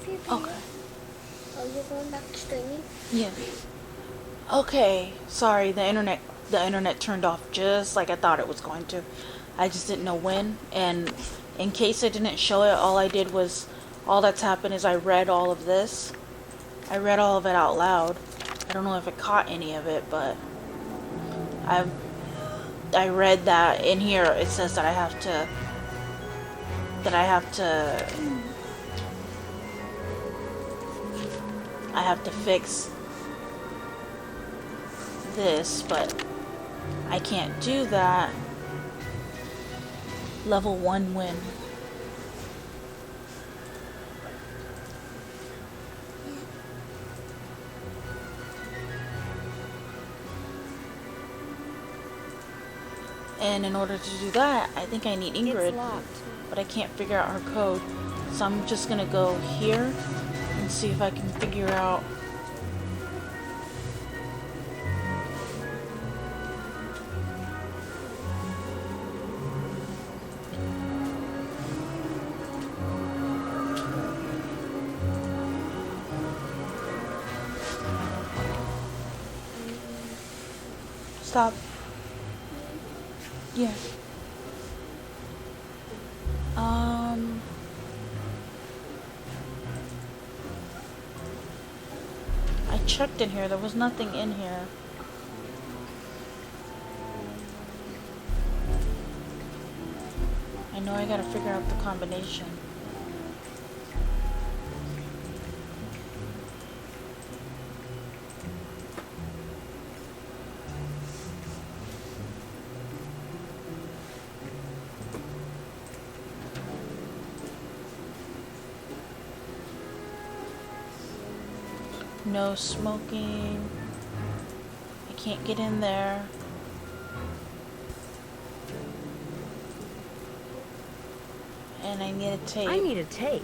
Okay. Oh, you're going back to streaming? Yeah. Okay. Sorry, the internet turned off just like I thought it was going to. I just didn't know when, and in case I didn't show it, all that's happened is I read all of this. I read all of it out loud. I don't know if it caught any of it, but I I read that in here it says that I have to fix this, but I can't do that. Level 1 win. And in order to do that, I think I need Ingrid, but I can't figure out her code. So I'm just gonna go here and see if I can figure out. Stop. Yeah. I checked in here. There was nothing in here. I know I gotta figure out the combination. No smoking. I can't get in there. And I need a tape. I need a tape.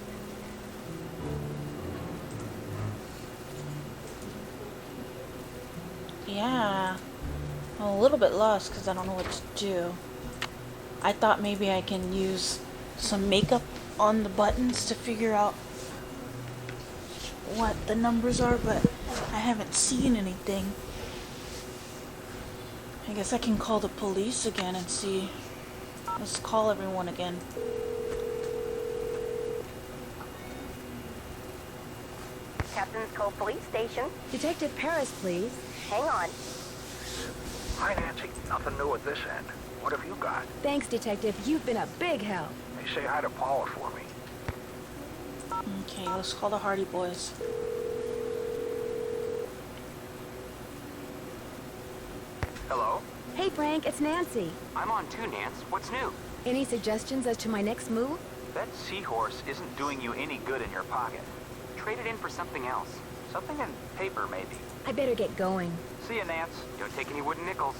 Yeah. I'm a little bit lost because I don't know what to do. I thought maybe I can use some makeup on the buttons to figure out what the numbers are, but I haven't seen anything. I guess I can call the police again and see. Let's call everyone again. Captain's Cove Police Station. Detective Paris, please. Hang on. Hi, Nancy. Nothing new at this end. What have you got? Thanks, Detective. You've been a big help. Hey, say hi to Paula for me. Okay, let's call the Hardy Boys. Hello? Hey, Frank, it's Nancy. I'm on too, Nance. What's new? Any suggestions as to my next move? That seahorse isn't doing you any good in your pocket. Trade it in for something else. Something in paper, maybe. I better get going. See ya, Nance. Don't take any wooden nickels.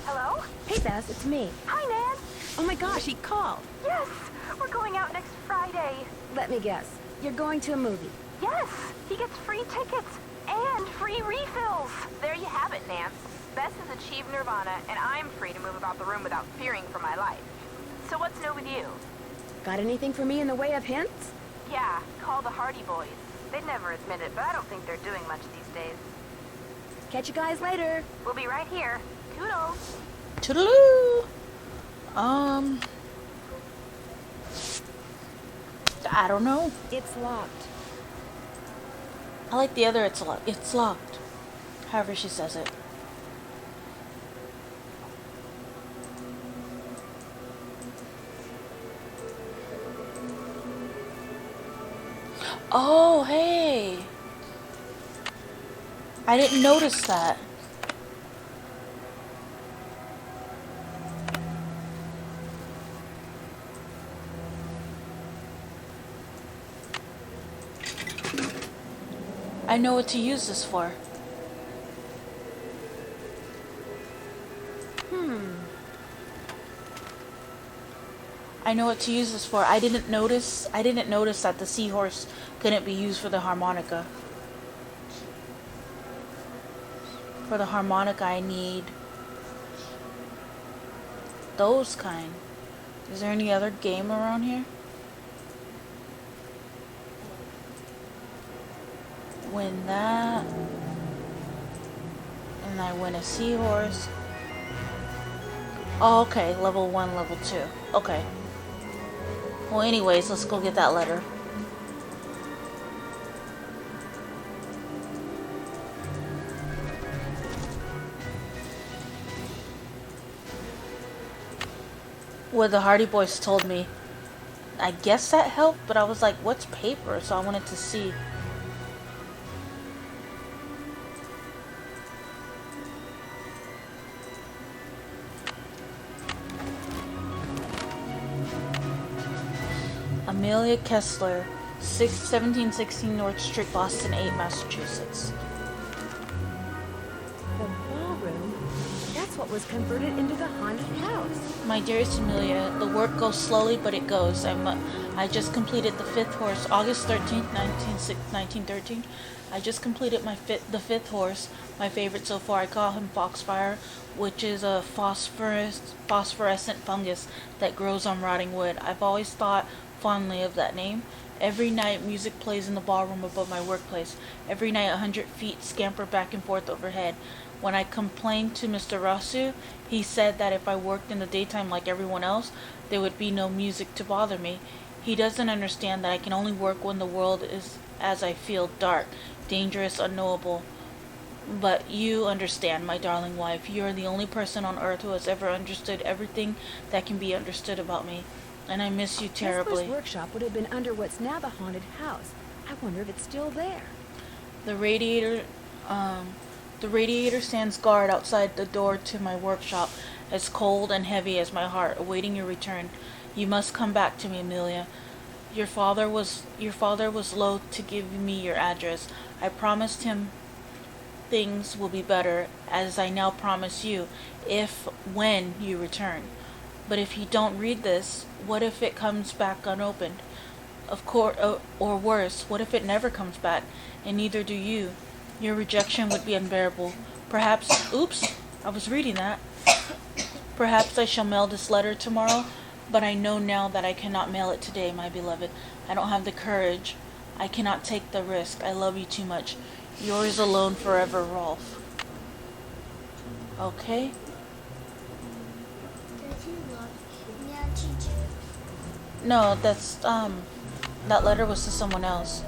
Hello? Hey, Bess, it's me. Hi, Nan. Oh my gosh, he called. Yes, we're going out next Friday. Let me guess. You're going to a movie. Yes, he gets free tickets and free refills. There you have it, Nance. Bess has achieved nirvana, and I'm free to move about the room without fearing for my life. So what's new with you? Got anything for me in the way of hints? Yeah, call the Hardy Boys. They'd never admit it, but I don't think they're doing much these days. Catch you guys later. We'll be right here. Toodles. Toodaloo! I don't know. It's locked. I like the other it's locked. It's locked. However she says it. Oh, hey. I didn't notice that. I know what to use this for. I know what to use this for. I didn't notice that the seahorse couldn't be used for the harmonica. For the harmonica, I need those kind. Is there any other game around here? Win that. And I win a seahorse. Oh, okay. Level 1, level 2. Okay. Well, anyways, let's go get that letter. What the Hardy Boys told me. I guess that helped, but I was like, what's paper? So I wanted to see. Amelia Kessler, 1716 North Street, Boston 8, Massachusetts. The ballroom? That's what was converted into the haunted house. My dearest Amelia, the work goes slowly, but it goes. I just completed the fifth horse, August 13th, 1913. I just completed the fifth horse, my favorite so far. I call him Foxfire, which is a phosphorescent fungus that grows on rotting wood. I've always thought fondly of that name. Every night, music plays in the ballroom above my workplace. Every night, 100 feet scamper back and forth overhead. When I complained to Mr. Rasu, he said that if I worked in the daytime like everyone else, there would be no music to bother me. He doesn't understand that I can only work when the world is, as I feel, dark, dangerous, unknowable. But you understand, my darling wife. You are the only person on earth who has ever understood everything that can be understood about me. And I miss you terribly. Kessler's workshop would have been under what's now the haunted house. I wonder if it's still there. The radiator stands guard outside the door to my workshop, as cold and heavy as my heart, awaiting your return. You must come back to me, Amelia. Your father was loath to give me your address. I promised him things will be better, as I now promise you, when you return. But if you don't read this, what if it comes back unopened? Of course, or worse, what if it never comes back, and neither do you? Your rejection would be unbearable. Perhaps, oops, I was reading that. Perhaps I shall mail this letter tomorrow, but I know now that I cannot mail it today, my beloved. I don't have the courage. I cannot take the risk. I love you too much. Yours alone forever, Rolf. Okay. No, that's, that letter was to someone else.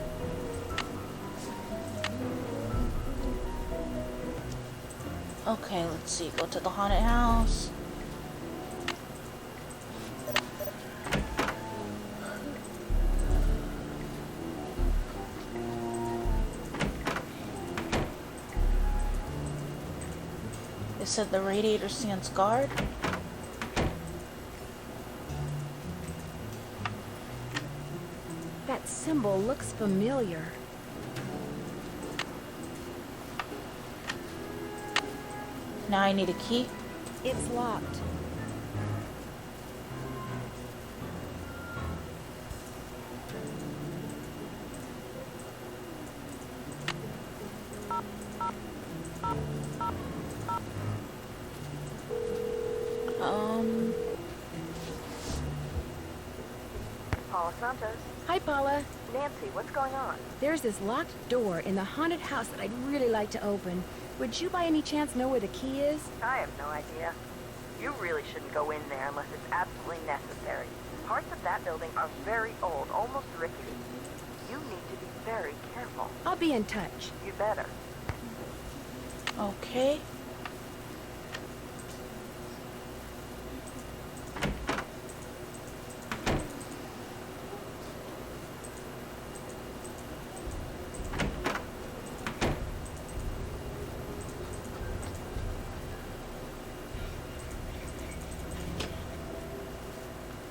Okay, let's see. Go to the haunted house. It said the radiator stands guard. That symbol looks familiar. Now I need a key. It's locked. Paula Santos. Hi, Paula. Nancy, what's going on? There's this locked door in the haunted house that I'd really like to open. Would you by any chance know where the key is? I have no idea. You really shouldn't go in there unless it's absolutely necessary. Parts of that building are very old, almost rickety. You need to be very careful. I'll be in touch. You better. Okay.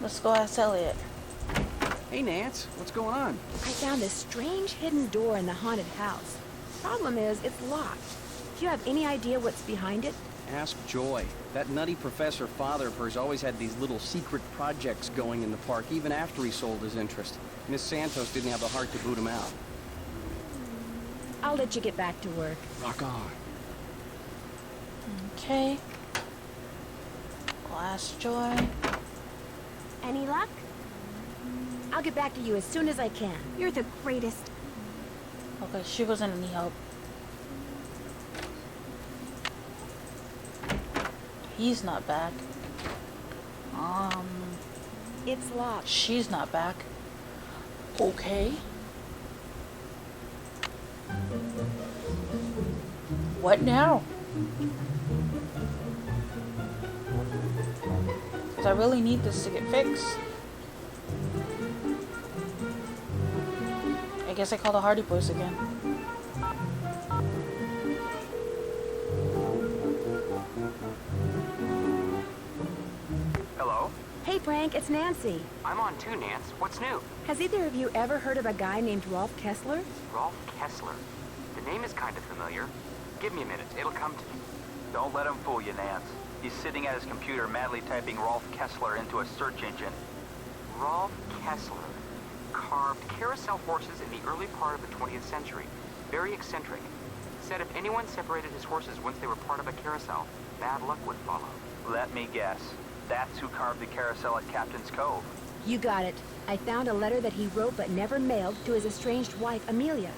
Let's go ask Elliot. Hey, Nance, what's going on? I found this strange hidden door in the haunted house. Problem is, it's locked. Do you have any idea what's behind it? Ask Joy. That nutty professor father of hers always had these little secret projects going in the park, even after he sold his interest. Miss Santos didn't have the heart to boot him out. I'll let you get back to work. Rock on. Okay. Glass Joy. Any luck? I'll get back to you as soon as I can. You're the greatest. Okay, she wasn't any help. He's not back. It's locked. She's not back. Okay. What now? Because I really need this to get fixed. I guess I call the Hardy Boys again. Hello? Hey, Frank, it's Nancy. I'm on too, Nance. What's new? Has either of you ever heard of a guy named Rolf Kessler? Rolf Kessler. The name is kind of familiar. Give me a minute. It'll come to me. Don't let him fool you, Nance. He's sitting at his computer madly typing Rolf Kessler into a search engine. Rolf Kessler carved carousel horses in the early part of the 20th century. Very eccentric. Said if anyone separated his horses once they were part of a carousel, bad luck would follow. Let me guess. That's who carved the carousel at Captain's Cove. You got it. I found a letter that he wrote but never mailed to his estranged wife, Amelia.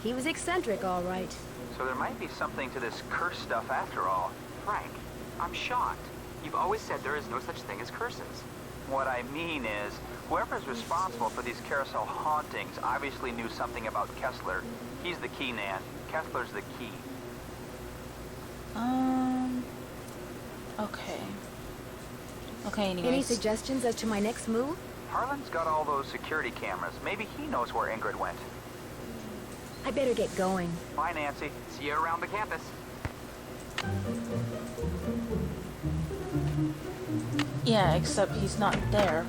He was eccentric, all right. So there might be something to this curse stuff after all. Frank, I'm shocked. You've always said there is no such thing as curses. What I mean is, whoever's responsible for these carousel hauntings obviously knew something about Kessler. He's the key, Nan. Kessler's the key. Okay. Okay, anyways. Any suggestions as to my next move? Harlan's got all those security cameras. Maybe he knows where Ingrid went. I better get going. Bye, Nancy. See you around the campus. Yeah, except he's not there.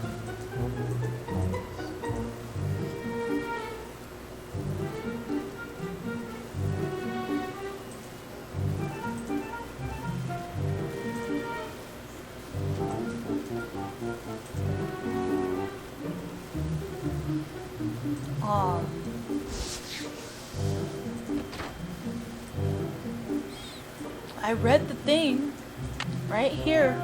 I read the thing right here.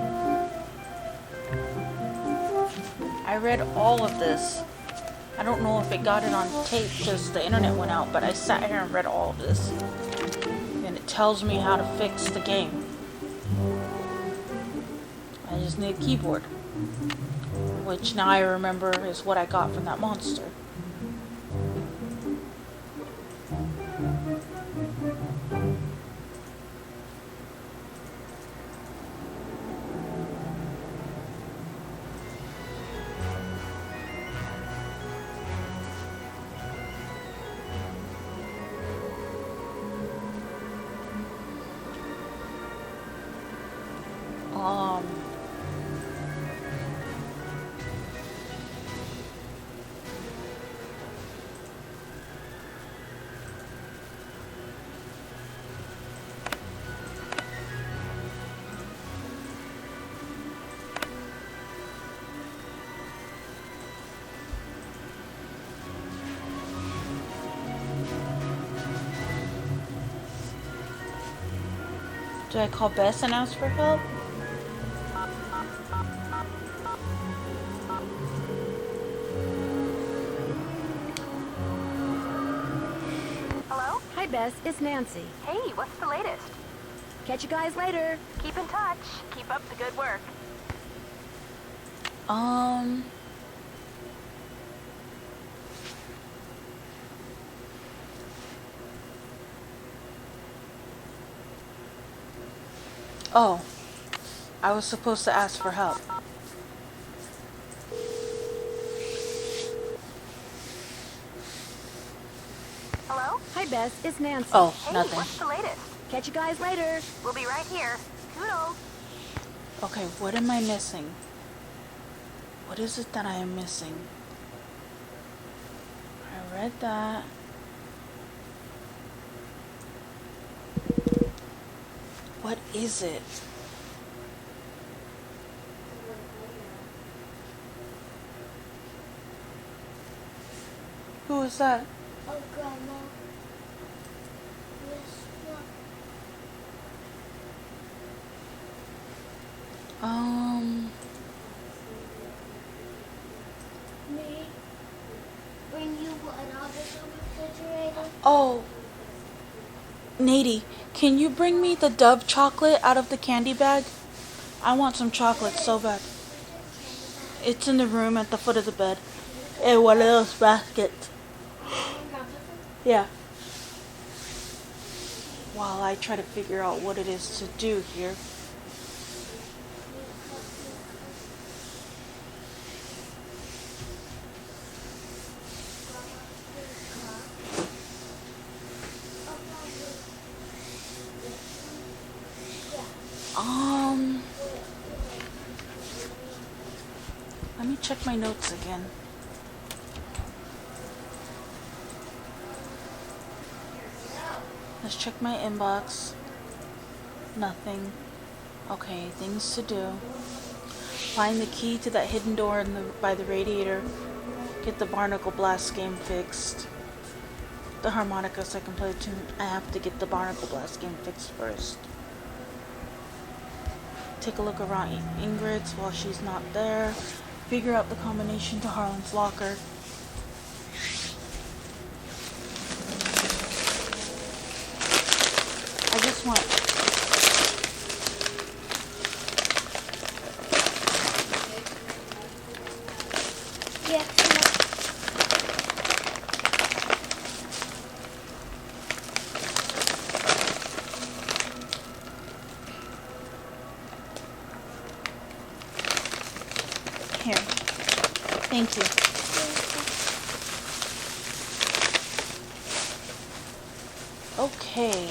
I read all of this. I don't know if it got it on tape because the internet went out, but I sat here and read all of this. And it tells me how to fix the game. I just need a keyboard. Which now I remember is what I got from that monster. Do I call Bess and ask for help? Hello? Hi, Bess. It's Nancy. Hey, what's the latest? Catch you guys later. Keep in touch. Keep up the good work. Oh, I was supposed to ask for help. Hello? Hi, Bess. It's Nancy. Oh, Hey, nothing. what's the latest? Catch you guys later. We'll be right here. Toodles. Okay, what am I missing? What is it that I am missing? I read that. What is it? Who is that? Oh, Grandma. Yes, Mom. Me? Bring you what out of the refrigerator? Oh. Nady, can you bring me the Dove chocolate out of the candy bag? I want some chocolate so bad. It's in the room at the foot of the bed. In one of those baskets. Yeah. While I try to figure out what it is to do here. Let me check my notes again. Let's check my inbox. Nothing. Okay, things to do. Find the key to that hidden door by the radiator. Get the Barnacle Blast game fixed. The harmonica so I can play the tune. I have to get the Barnacle Blast game fixed first. Take a look around Ingrid's while she's not there. Figure out the combination to Harlan's locker. I just want... Yeah, Here. Thank you. Okay.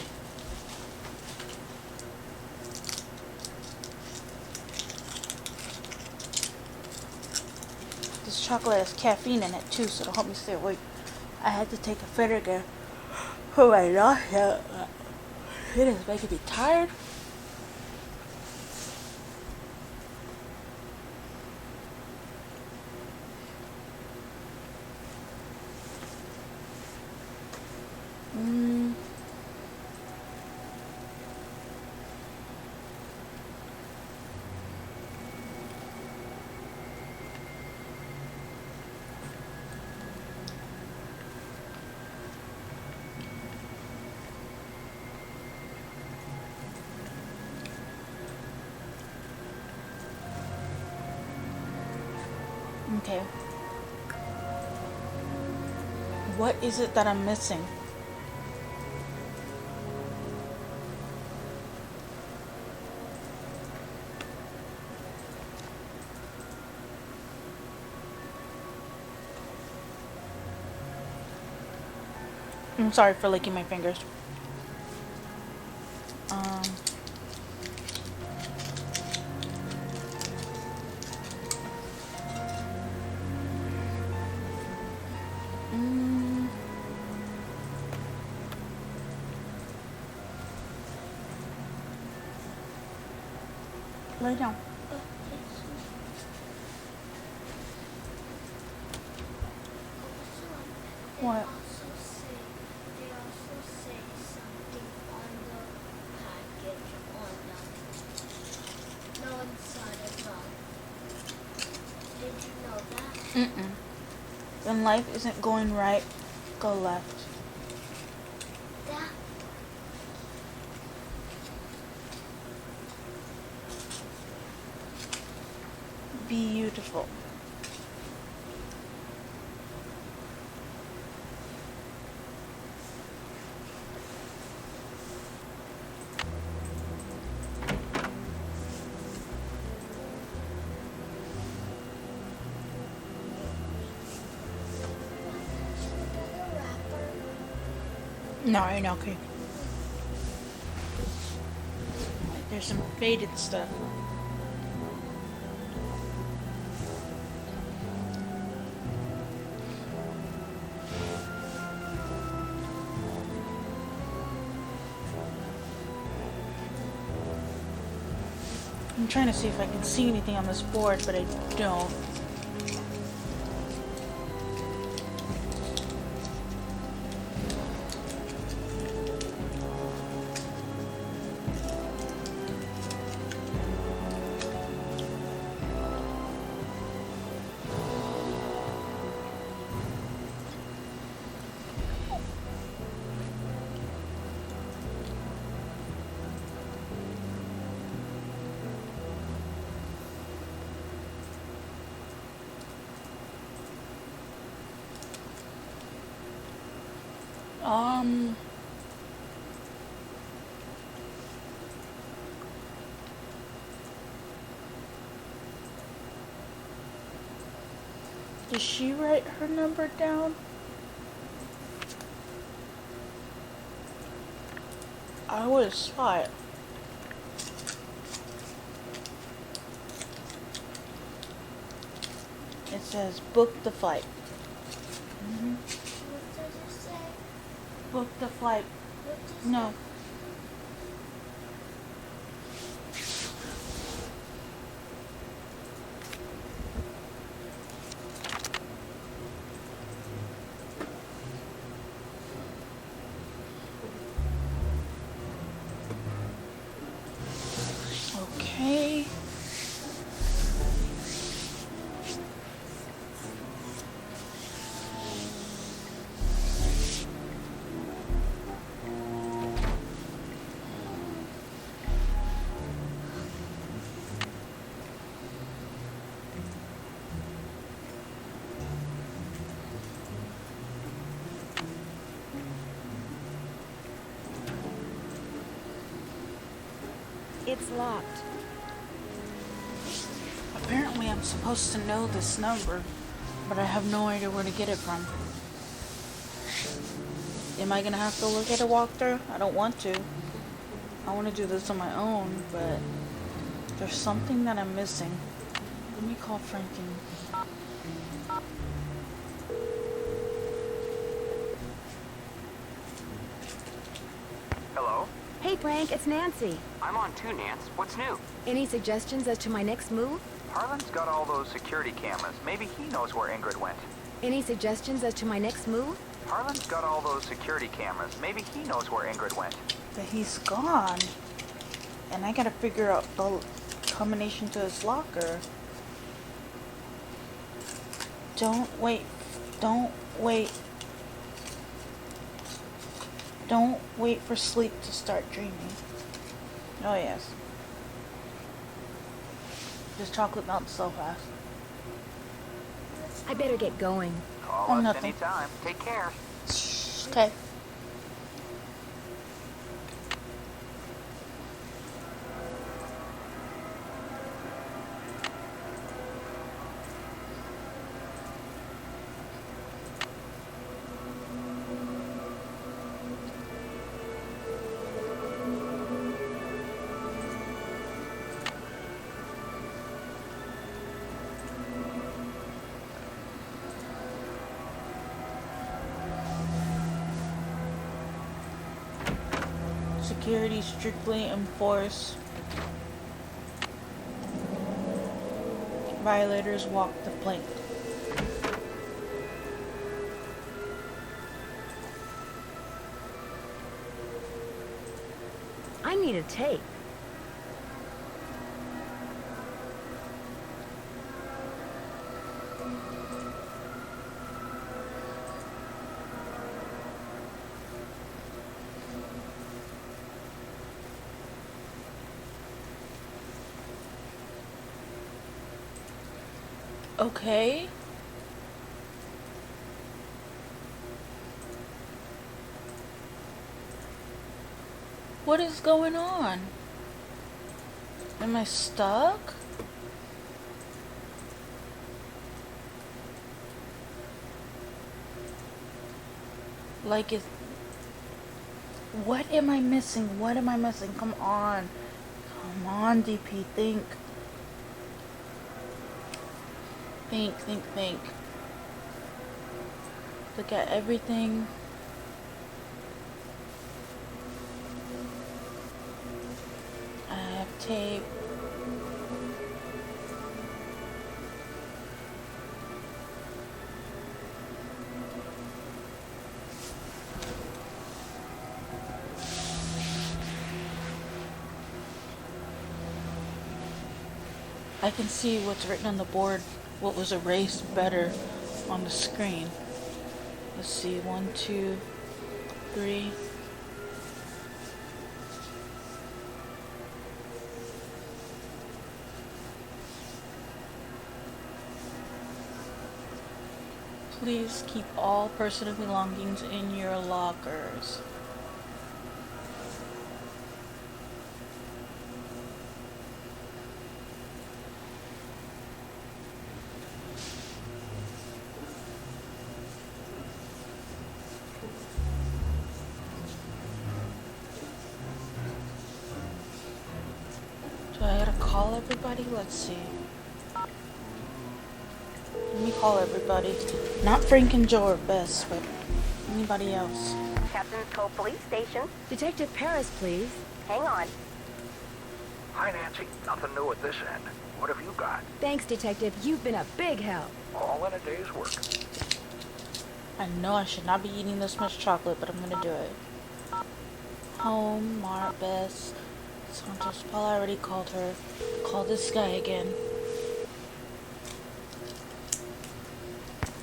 This chocolate has caffeine in it too, so it'll help me stay awake. I had to take a vinegar for my nausea. It is making me tired. Okay. What is it that I'm missing? I'm sorry for licking my fingers. Lay down. What? They also say something on the package on no inside as well. Did you know that? When life isn't going right, go left. That Beautiful. No, I know, okay. There's some faded stuff. I'm trying to see if I can see anything on this board, but I don't. Did she write her number down? I would have saw it. It says book the flight. What does it say? Book the flight. What does No. Okay. It's locked. Apparently I'm supposed to know this number, but I have no idea where to get it from. Am I gonna have to look at a walkthrough? I don't want to. I want to do this on my own, but there's something that I'm missing. Let me call Franken. Hello? Hey, Frank, it's Nancy. I'm on too, Nance. What's new? Any suggestions as to my next move? Harlan's got all those security cameras. Maybe he knows where Ingrid went. Any suggestions as to my next move? Harlan's got all those security cameras. Maybe he knows where Ingrid went. But he's gone. And I gotta figure out the combination to his locker. Don't wait. Don't wait. Don't wait for sleep to start dreaming. Oh yes. This chocolate melts so fast. I better get going. Call Oh, us nothing. anytime. Take care. Okay. Security strictly enforced. Violators walk the plank. I need a tape. Okay. What is going on? Am I stuck? Like it. What am I missing? What am I missing? Come on. Come on, DP, think. Think. Look at everything. I have tape. I can see what's written on the board, what was erased better on the screen. Let's see, 1, 2, 3. Please keep all personal belongings in your lockers. Do I gotta call everybody? Let's see. Let me call everybody. Not Frank and Joe or Bess, but anybody else. Captain's Cove Police Station. Detective Paris, please. Hang on. Hi, Nancy. Nothing new at this end. What have you got? Thanks, Detective. You've been a big help. All in a day's work. I know I should not be eating this much chocolate, but I'm gonna do it. Home, Mara, Bess, Santos. Paul, I already called her. Call this guy again.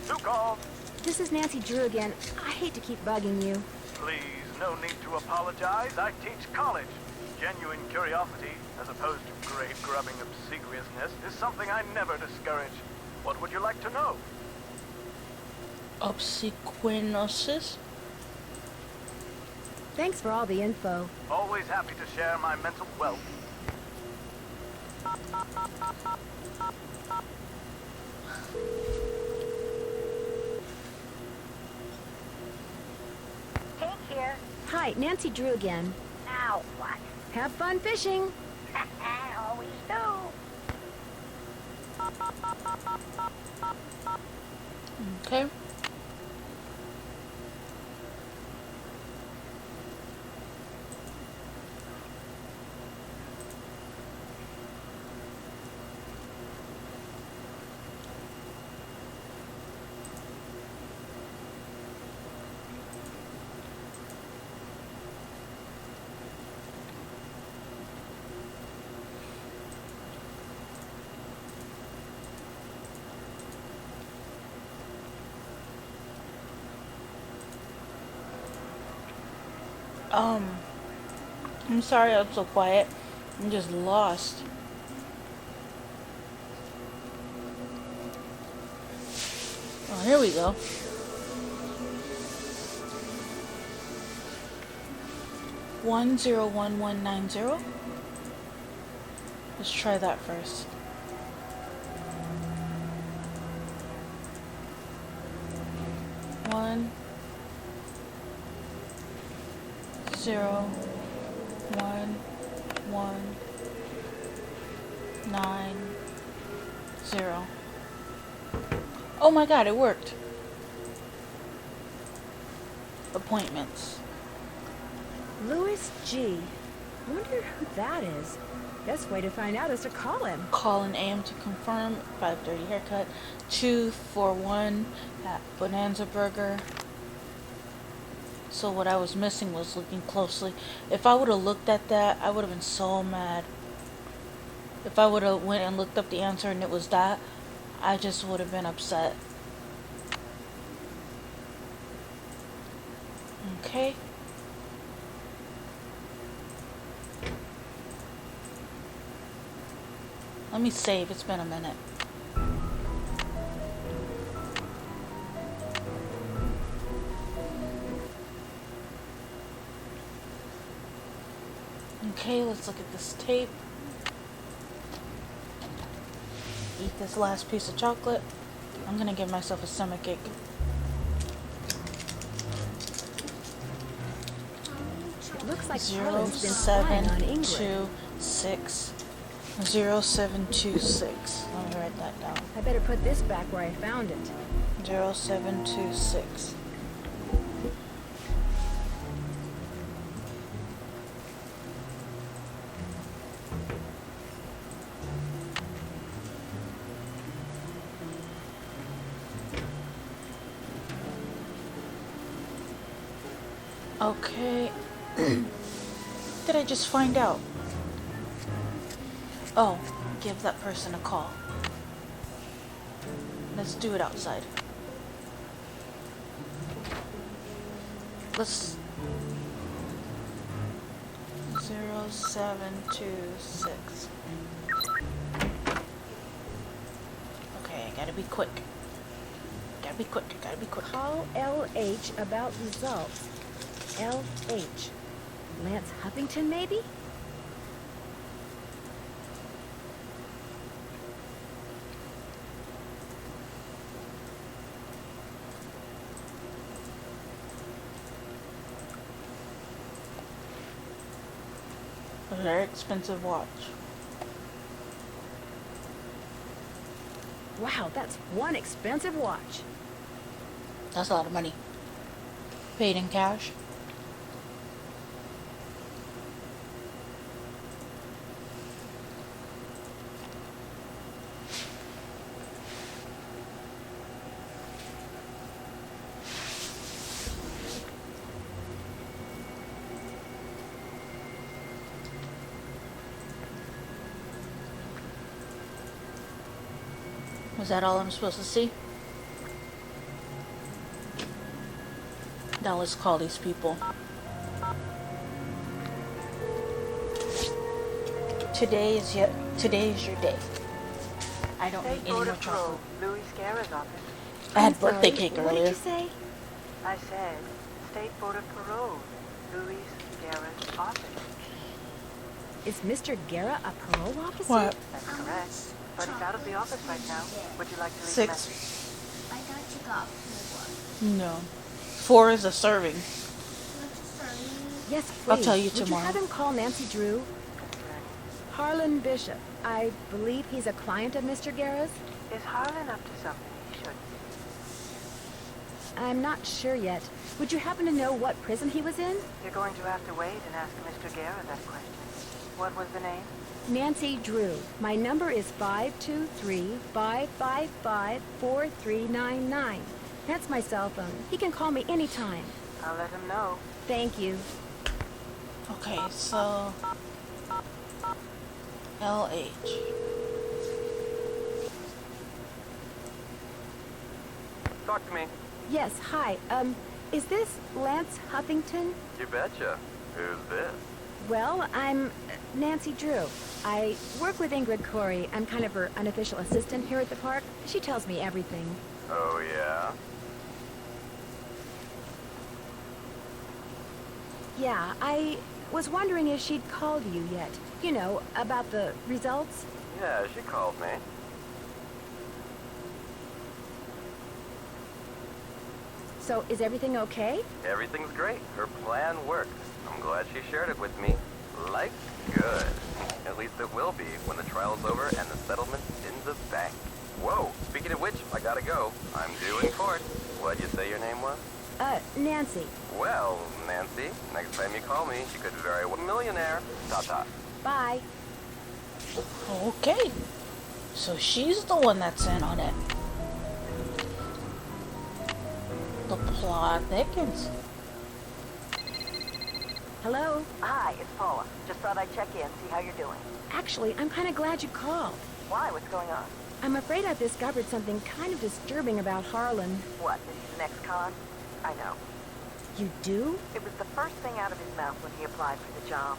Who called? This is Nancy Drew again. I hate to keep bugging you. Please, no need to apologize. I teach college. Genuine curiosity, as opposed to grave-grubbing obsequiousness, is something I never discourage. What would you like to know? Obsequiousness? Thanks for all the info. Always happy to share my mental wealth. Hey, here. Hi, Nancy Drew again. Now what? Have fun fishing. Always do. Okay. I'm sorry I'm so quiet. I'm just lost. Oh, here we go. One zero one one nine zero. Let's try that first. One 0 1 1 9 0. Oh my god, it worked. Appointments. Louis G. Wonder who that is. Best way to find out is to call him. Call an AM to confirm. 5:30 haircut. 241 at Bonanza Burger. So what I was missing was looking closely. If I would have looked at that, I would have been so mad. If I would have went and looked up the answer and it was that, I just would have been upset. Okay. Let me save. It's been a minute. Okay, let's look at this tape. Eat this last piece of chocolate. I'm gonna give myself a stomachache. It looks like Zero Harlan's been spying on seven England. two six 0726. Let me write that down. I better put this back where I found it. 0726. Okay. Did I just find out? Oh, give that person a call. Let's do it outside. Let's 0726. Okay, I gotta be quick. Gotta be quick. Call LH about results. LH. Lance Huffington, maybe? A very expensive watch. Wow, that's one expensive watch. That's a lot of money. Paid in cash. Was that all I'm supposed to see? Now let's call these people. Today is your day. I don't need any more chocolate. Louis Guerra's office. I had I'm birthday sorry, cake what earlier. did you say? I said, State Board of Parole. Louis Guerra's office. Is Mr. Guerra a parole officer? What? That's correct. But he's out of the office right now. Would you like to leave a 6. message? I thought you got 4. No. 4 is a serving. Yes, please. I'll tell you Would tomorrow. you have him call Nancy Drew? Harlan Bishop. I believe he's a client of Mr. Guerra's. Is Harlan up to something he shouldn't? I'm not sure yet. Would you happen to know what prison he was in? You're going to have to wait and ask Mr. Guerra that question. What was the name? Nancy Drew. My number is 523-555-4399. That's my cell phone. He can call me anytime. I'll let him know. Thank you. Okay, so LH. Talk to me. Yes, hi. Is this Lance Huffington? You betcha. Who's this? Well, I'm Nancy Drew. I work with Ingrid Corey. I'm kind of her unofficial assistant here at the park. She tells me everything. Oh, yeah? Yeah, I was wondering if she'd called you yet. You know, about the results. Yeah, she called me. So, is everything okay? Everything's great. Her plan worked. I'm glad she shared it with me. Like good. At least it will be when the trial's over and the settlement's in the bank. Whoa, speaking of which, I gotta go. I'm due in court. What'd you say your name was? Nancy. Well, Nancy, next time you call me, you could very well be a millionaire. Ta-ta. Bye. Okay. So she's the one that's in on it. The plot thickens. Hello? Hi, it's Paula. Just thought I'd check in, see how you're doing. Actually, I'm kind of glad you called. Why? What's going on? I'm afraid I've discovered something kind of disturbing about Harlan. What, that he's an ex-con? I know. You do? It was the first thing out of his mouth when he applied for the job.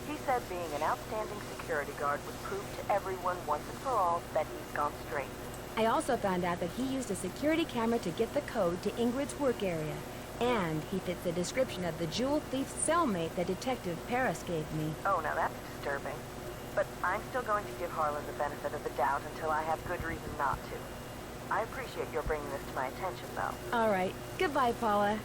He said being an outstanding security guard would prove to everyone once and for all that he's gone straight. I also found out that he used a security camera to get the code to Ingrid's work area. And he fits the description of the jewel thief's cellmate that Detective Paris gave me. Oh, now that's disturbing. But I'm still going to give Harlan the benefit of the doubt until I have good reason not to. I appreciate your bringing this to my attention, though. All right. Goodbye, Paula.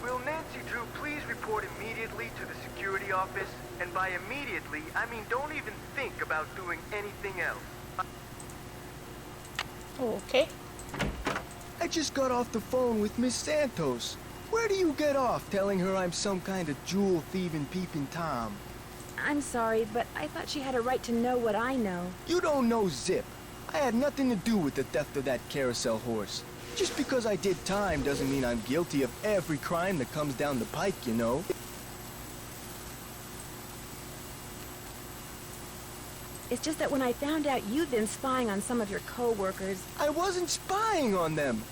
Will Nancy Drew please report immediately to the security office? And by immediately, I mean don't even think about doing anything else. Okay. I just got off the phone with Miss Santos. Where do you get off telling her I'm some kind of jewel thieving peeping Tom? I'm sorry, but I thought she had a right to know what I know. You don't know zip. I had nothing to do with the theft of that carousel horse. Just because I did time doesn't mean I'm guilty of every crime that comes down the pike, you know. It's just that when I found out you'd been spying on some of your co-workers... I wasn't spying on them.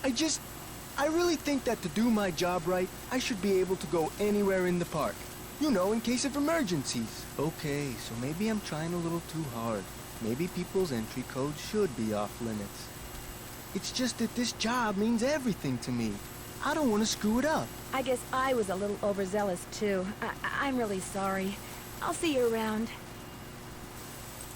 I really think that to do my job right, I should be able to go anywhere in the park. You know, in case of emergencies. Okay, so maybe I'm trying a little too hard. Maybe people's entry codes should be off limits. It's just that this job means everything to me. I don't want to screw it up. I guess I was a little overzealous, too. I'm really sorry. I'll see you around.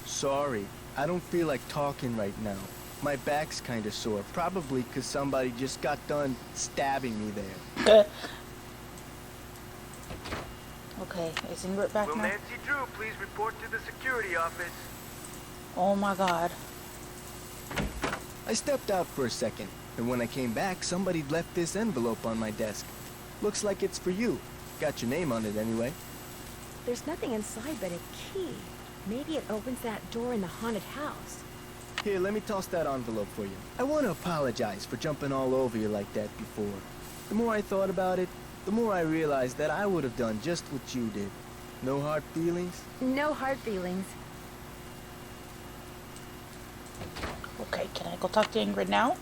Sorry, I don't feel like talking right now. My back's kind of sore, probably because somebody just got done stabbing me there. Okay, is Ingrid back Will now? Nancy Drew please report to the security office? Oh my god. I stepped out for a second, and when I came back, somebody'd left this envelope on my desk. Looks like it's for you. Got your name on it anyway. There's nothing inside but a key. Maybe it opens that door in the haunted house. Here, let me toss that envelope for you. I want to apologize for jumping all over you like that before. The more I thought about it, the more I realized that I would have done just what you did. No hard feelings? No hard feelings. Okay, can I go talk to Ingrid now?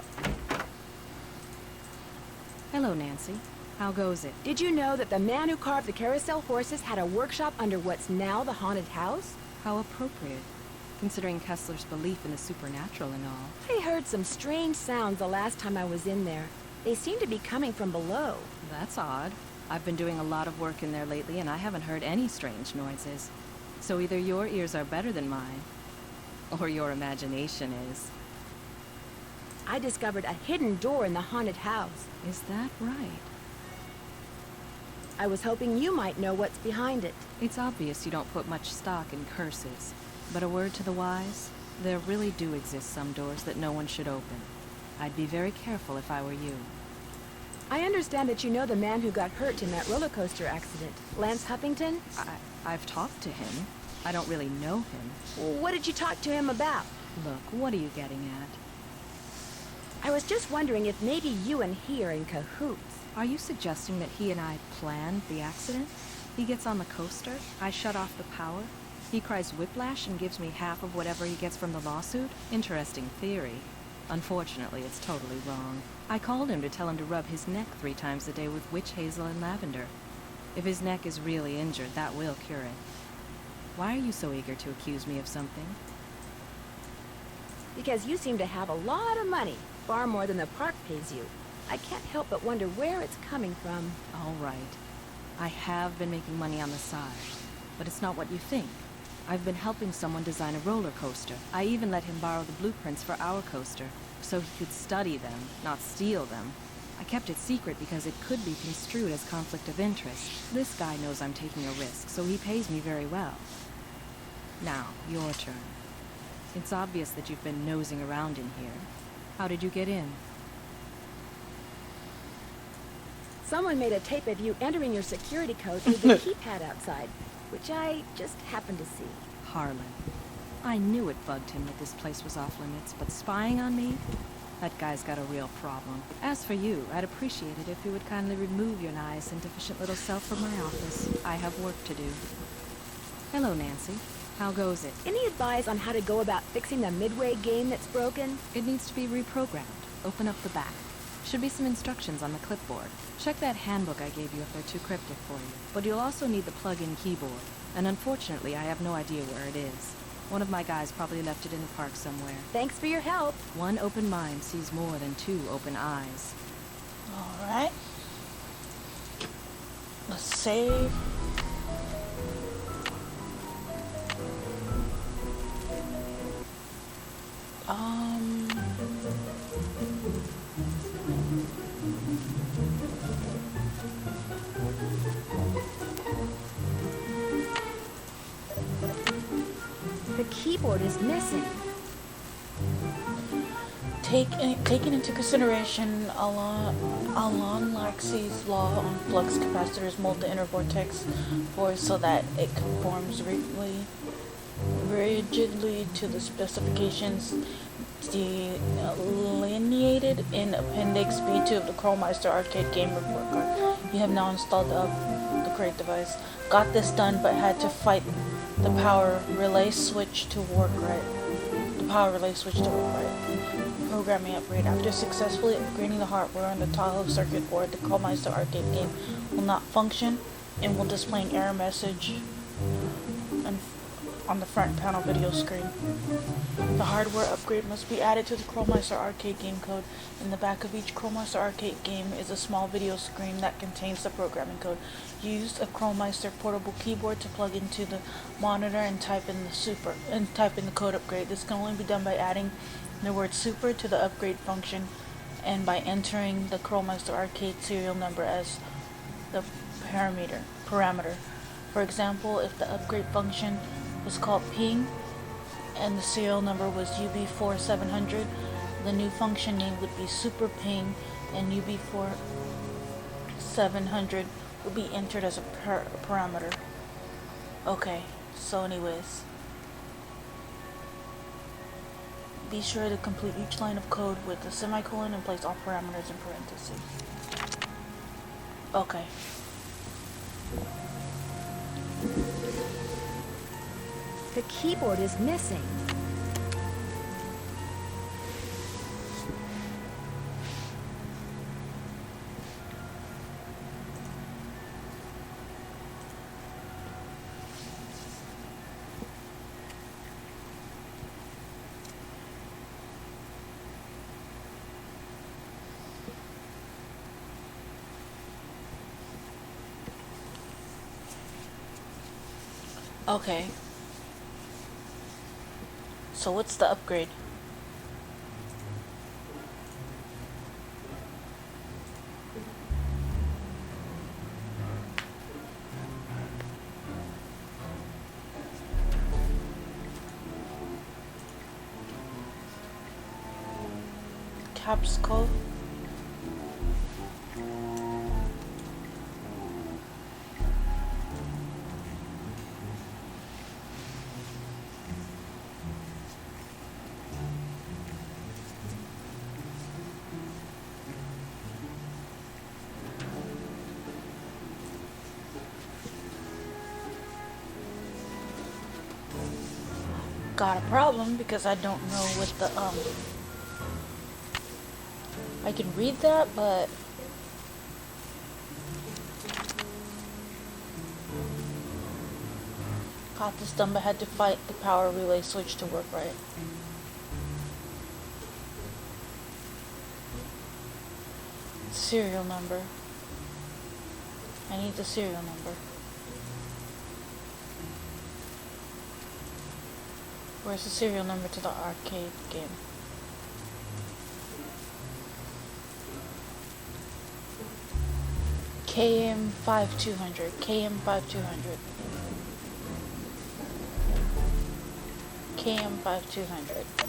Hello, Nancy. How goes it? Did you know that the man who carved the carousel horses had a workshop under what's now the haunted house? How appropriate, considering Kessler's belief in the supernatural and all. I heard some strange sounds the last time I was in there. They seem to be coming from below. That's odd. I've been doing a lot of work in there lately, and I haven't heard any strange noises. So either your ears are better than mine, or your imagination is. I discovered a hidden door in the haunted house. Is that right? I was hoping you might know what's behind it. It's obvious you don't put much stock in curses. But a word to the wise, there really do exist some doors that no one should open. I'd be very careful if I were you. I understand that you know the man who got hurt in that roller coaster accident, Lance Huffington? I've talked to him. I don't really know him. What did you talk to him about? Look, what are you getting at? I was just wondering if maybe you and he are in cahoots. Are you suggesting that he and I planned the accident? He gets on the coaster, I shut off the power, he cries whiplash and gives me half of whatever he gets from the lawsuit? Interesting theory. Unfortunately, it's totally wrong. I called him to tell him to rub his neck 3 times a day with witch hazel and lavender. If his neck is really injured, that will cure it. Why are you so eager to accuse me of something? Because you seem to have a lot of money, far more than the park pays you. I can't help but wonder where it's coming from. All right. I have been making money on the side, but it's not what you think. I've been helping someone design a roller coaster. I even let him borrow the blueprints for our coaster, so he could study them, not steal them. I kept it secret because it could be construed as conflict of interest. This guy knows I'm taking a risk, so he pays me very well. Now, your turn. It's obvious that you've been nosing around in here. How did you get in? Someone made a tape of you entering your security code through the keypad outside, which I just happened to see. Harlan. I knew it bugged him that this place was off limits, but spying on me? That guy's got a real problem. As for you, I'd appreciate it if you would kindly remove your nice and deficient little self from my office. I have work to do. Hello, Nancy. How goes it? Any advice on how to go about fixing the midway game that's broken? It needs to be reprogrammed. Open up the back. Should be some instructions on the clipboard. Check that handbook I gave you if they're too cryptic for you. But you'll also need the plug-in keyboard. And unfortunately, I have no idea where it is. One of my guys probably left it in the park somewhere. Thanks for your help. One open mind sees more than 2 open eyes. Alright. Let's save. The keyboard is missing. Taking into consideration Alon Laxey's law on flux capacitors mold the inner vortex force so that it conforms rigidly to the specifications delineated in Appendix B2 of the Chromeister Arcade Game Report Card. You have now installed the upgrade device. Got this done, but had to fight the power relay switch to work right. Programming upgrade. After successfully upgrading the hardware on the Tahoe circuit board, the Callmeister arcade game will not function and will display an error message on the front panel video screen. The hardware upgrade must be added to the Chromeister arcade game code. In the back of each Chromeister arcade game is a small video screen that contains the programming code. Use a Chromeister portable keyboard to plug into the monitor and type in the code upgrade. This can only be done by adding the word super to the upgrade function and by entering the Chromeister arcade serial number as the parameter. For example, if the upgrade function was called ping and the serial number was UB4700, the new function name would be super ping and UB4700 would be entered as a parameter. Okay, so anyways, be sure to complete each line of code with a semicolon and place all parameters in parentheses. Okay. The keyboard is missing. Okay. So what's the upgrade? Caps code? Got a problem because I don't know what the I can read that, but got this done, but had to fight the power relay switch to work right. Serial number. I need the serial number. Where's the serial number to the arcade game? KM5200. KM5200. KM5200.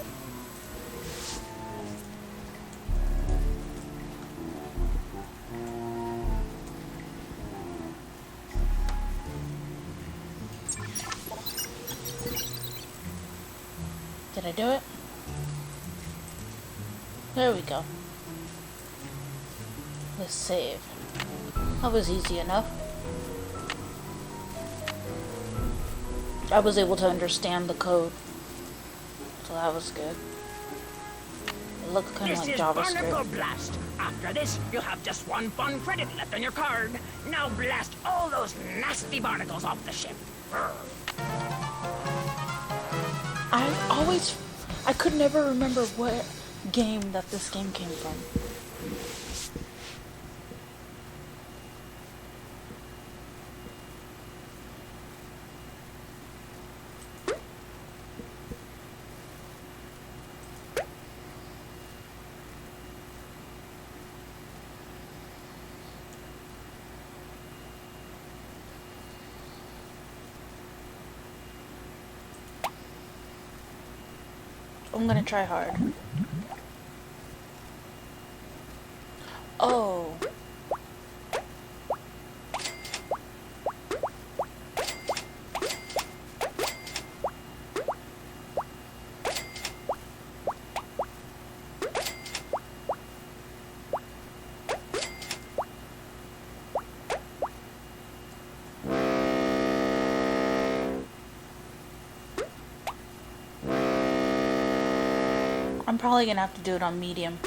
Did I do it? There we go. Let's save. That was easy enough. I was able to understand the code, so that was good. It looked kind of like JavaScript. Barnacle Blast. After this, you'll have just one fun credit left on your card. Now blast all those nasty barnacles off the ship. I could never remember what game that this game came from. I'm gonna try hard. Oh. I'm probably gonna have to do it on medium.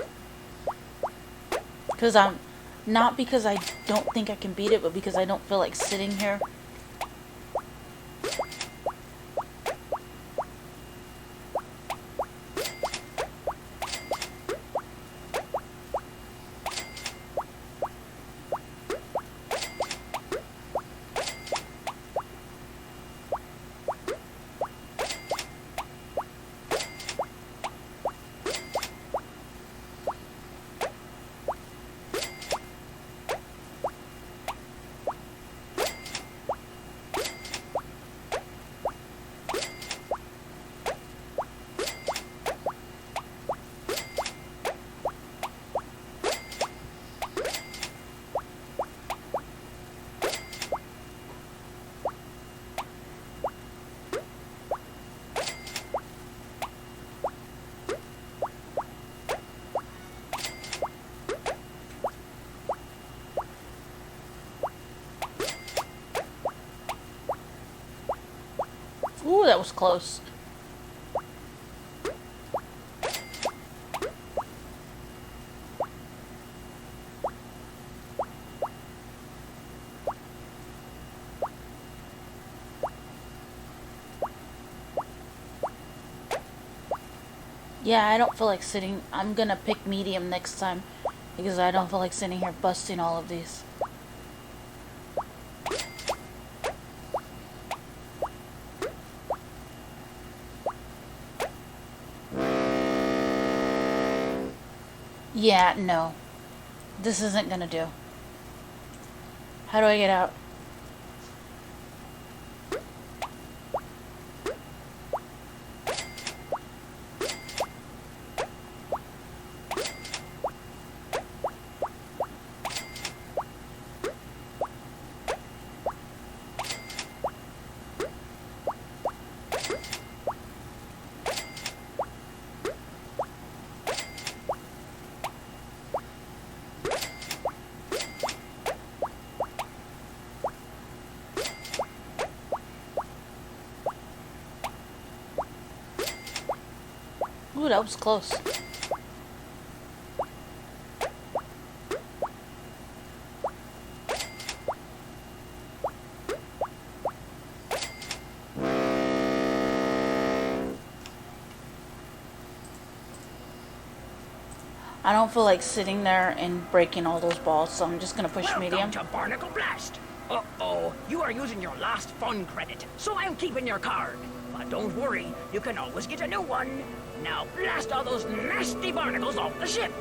Because I'm... Not because I don't think I can beat it, but because I don't feel like sitting here. Ooh, that was close. Yeah, I don't feel like sitting. I'm gonna pick medium next time because I don't feel like sitting here busting all of these. Yeah, no. This isn't gonna do. How do I get out? Ooh, that was close. I don't feel like sitting there and breaking all those balls, so I'm just gonna push medium. Welcome to Barnacle Blast. Uh-oh, you are using your last fun credit, so I'm keeping your card. But don't worry, you can always get a new one. Now blast all those nasty barnacles off the ship.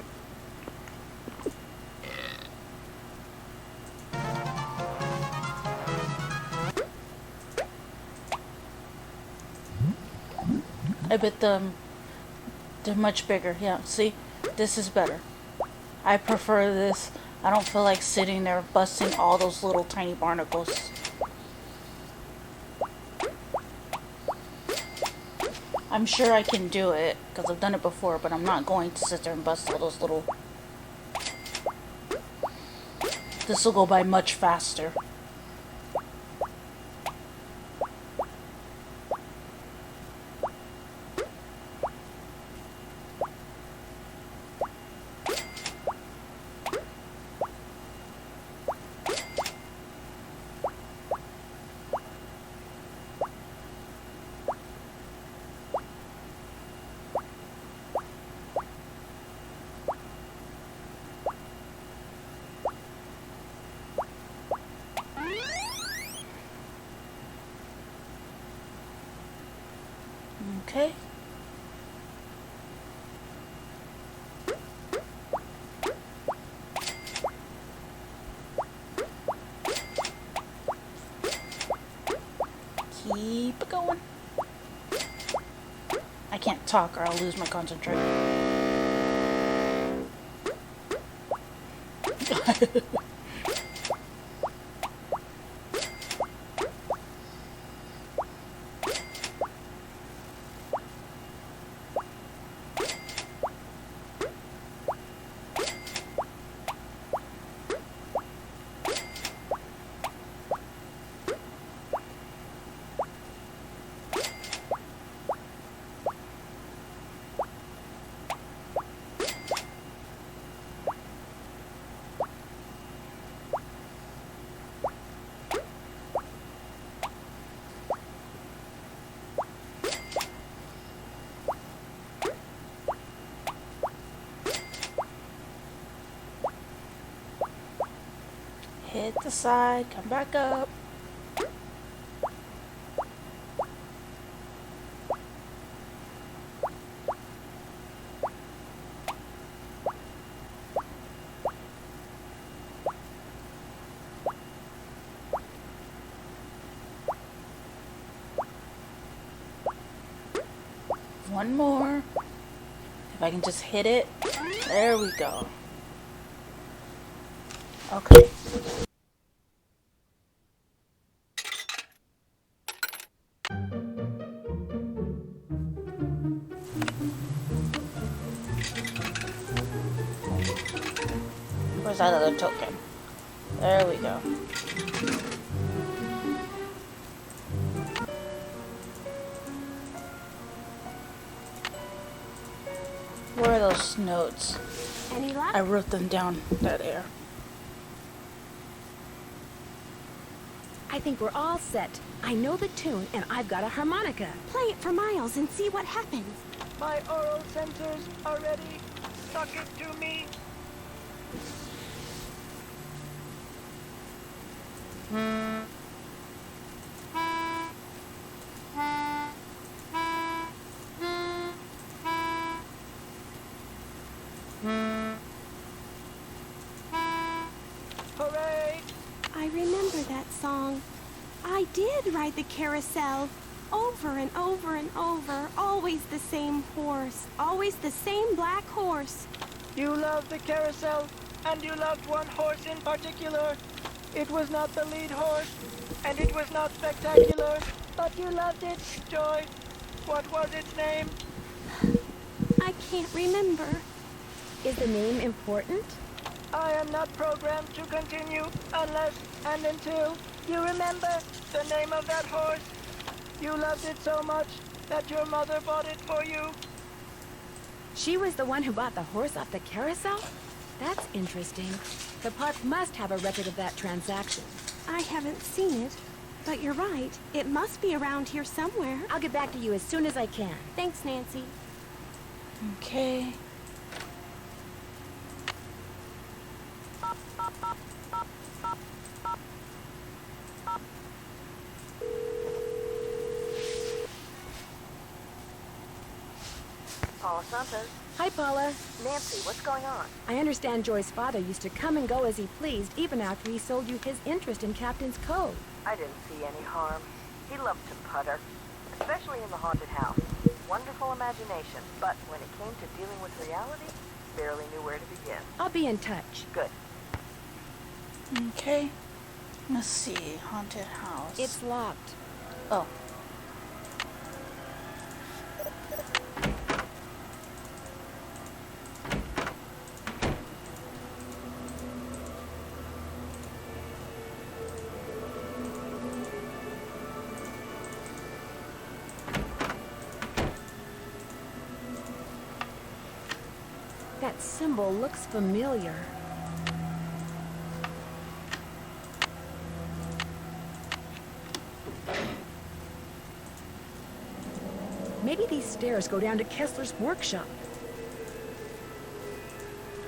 I bet they're much bigger. Yeah, see? This is better. I prefer this. I don't feel like sitting there busting all those little tiny barnacles. I'm sure I can do it because I've done it before, but I'm not going to sit there and bust all those little... This will go by much faster. Okay. Keep it going. I can't talk or I'll lose my concentration. Hit the side, come back up. One more. If I can just hit it. There we go. Okay. Where's that other token? There we go. Where are those notes? Any luck? I wrote them down there. I think we're all set. I know the tune, and I've got a harmonica. Play it for Miles and see what happens. My oral sensors are ready. Suck it to me. Hooray! I remember that song. I did ride the carousel. Over and over and over. Always the same horse. Always the same black horse. You loved the carousel, and you loved one horse in particular. It was not the lead horse, and it was not spectacular, but you loved it, Joy. What was its name? I can't remember. Is the name important? I am not programmed to continue unless and until you remember the name of that horse. You loved it so much that your mother bought it for you. She was the one who bought the horse off the carousel? That's interesting. The park must have a record of that transaction. I haven't seen it, but you're right. It must be around here somewhere. I'll get back to you as soon as I can. Thanks, Nancy. Okay. Paula Santos. Hi, Paula. Nancy, what's going on? I understand Joy's father used to come and go as he pleased even after he sold you his interest in Captain's Cove. I didn't see any harm. He loved to putter, especially in the haunted house. Wonderful imagination, but when it came to dealing with reality, barely knew where to begin. I'll be in touch. Good. Okay. Let's see. Haunted house. It's locked. Oh. That symbol looks familiar. Maybe these stairs go down to Kessler's workshop.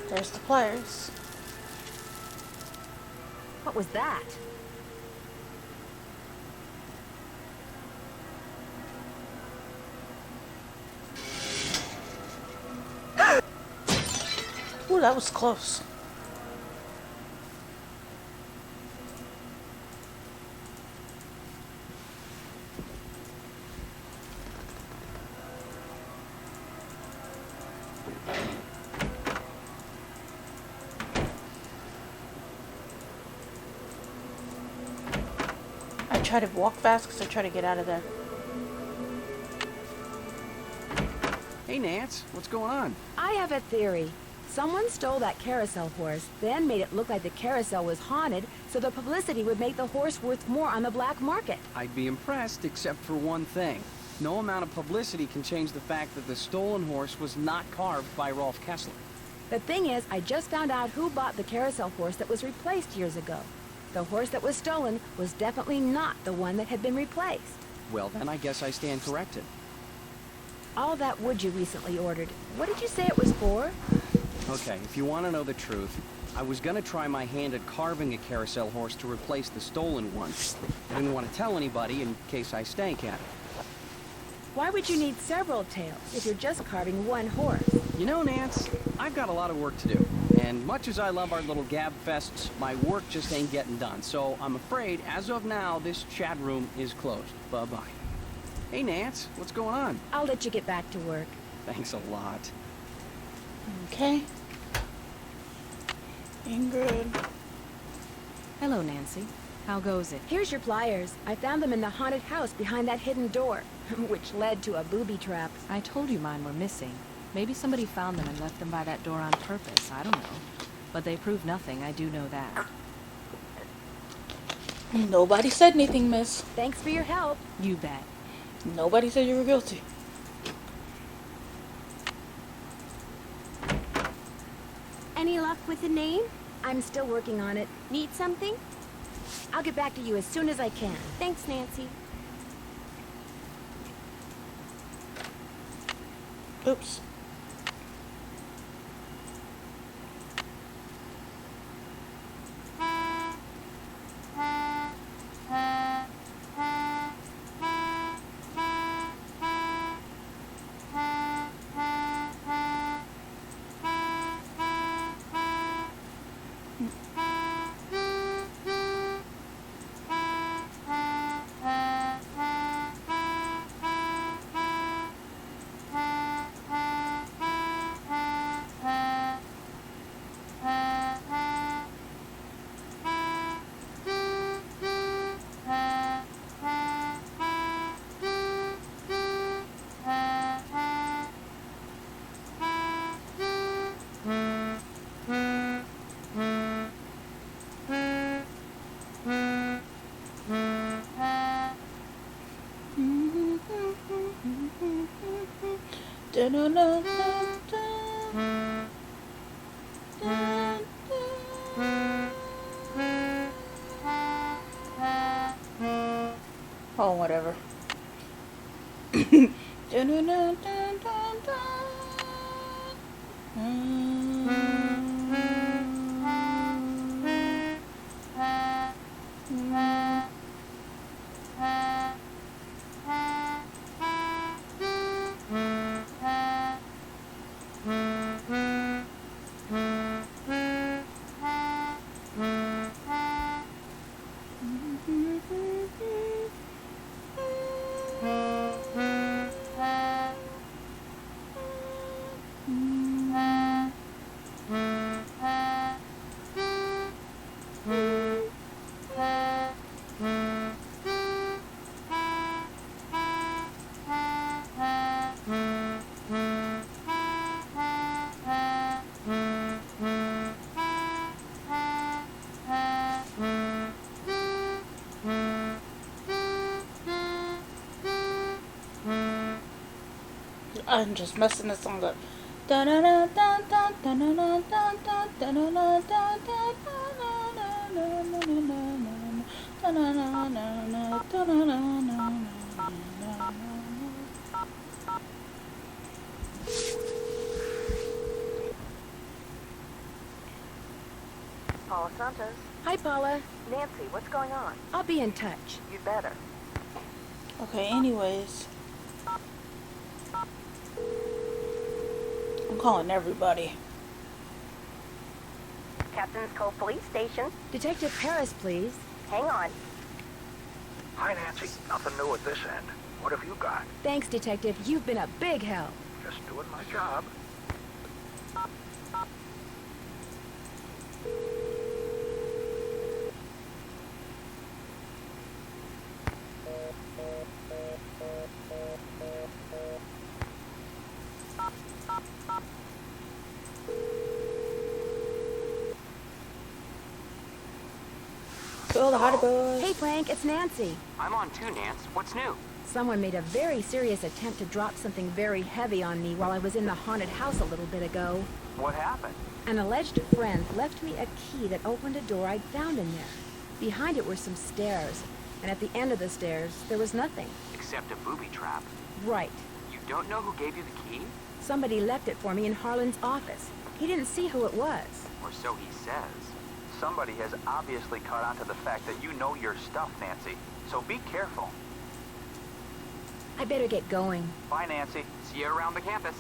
There's the pliers. What was that? Ooh, that was close. I try to walk fast because I try to get out of there. Hey, Nance, what's going on? I have a theory. Someone stole that carousel horse, then made it look like the carousel was haunted, so the publicity would make the horse worth more on the black market. I'd be impressed, except for one thing. No amount of publicity can change the fact that the stolen horse was not carved by Rolf Kessler. The thing is, I just found out who bought the carousel horse that was replaced years ago. The horse that was stolen was definitely not the one that had been replaced. Well, then I guess I stand corrected. All that wood you recently ordered, what did you say it was for? Okay, if you want to know the truth, I was gonna try my hand at carving a carousel horse to replace the stolen one. I didn't want to tell anybody in case I stank at it. Why would you need several tails if you're just carving one horse? You know, Nance, I've got a lot of work to do. And much as I love our little gab fests, my work just ain't getting done. So I'm afraid, as of now, this chat room is closed. Bye-bye. Hey, Nance, what's going on? I'll let you get back to work. Thanks a lot. Okay. Ingrid. Hello, Nancy. How goes it? Here's your pliers. I found them in the haunted house behind that hidden door, which led to a booby trap. I told you mine were missing. Maybe somebody found them and left them by that door on purpose. I don't know. But they proved nothing, I do know that. Nobody said anything, miss. Thanks for your help. You bet. Nobody said you were guilty. Any luck with the name? I'm still working on it. Need something? I'll get back to you as soon as I can. Thanks, Nancy. Oops. Oh, whatever. I'm just messing this song up. Paula Santos. Hi, Paula. Nancy, what's going on? I'll be in touch. You'd better. Okay, anyways. I'm calling everybody. Captain's Cove Police Station. Detective Paris, please. Hang on. Hi, Nancy. Nothing new at this end. What have you got? Thanks, Detective. You've been a big help. Just doing my job. Bill the Hottie Boy. Hey, Frank, it's Nancy. I'm on too, Nance. What's new? Someone made a very serious attempt to drop something very heavy on me while I was in the haunted house a little bit ago. What happened? An alleged friend left me a key that opened a door I'd found in there. Behind it were some stairs, and at the end of the stairs, there was nothing. Except a booby trap. Right. You don't know who gave you the key? Somebody left it for me in Harlan's office. He didn't see who it was. Or so he says. Somebody has obviously caught on to the fact that you know your stuff, Nancy. So be careful. I better get going. Bye, Nancy. See you around the campus.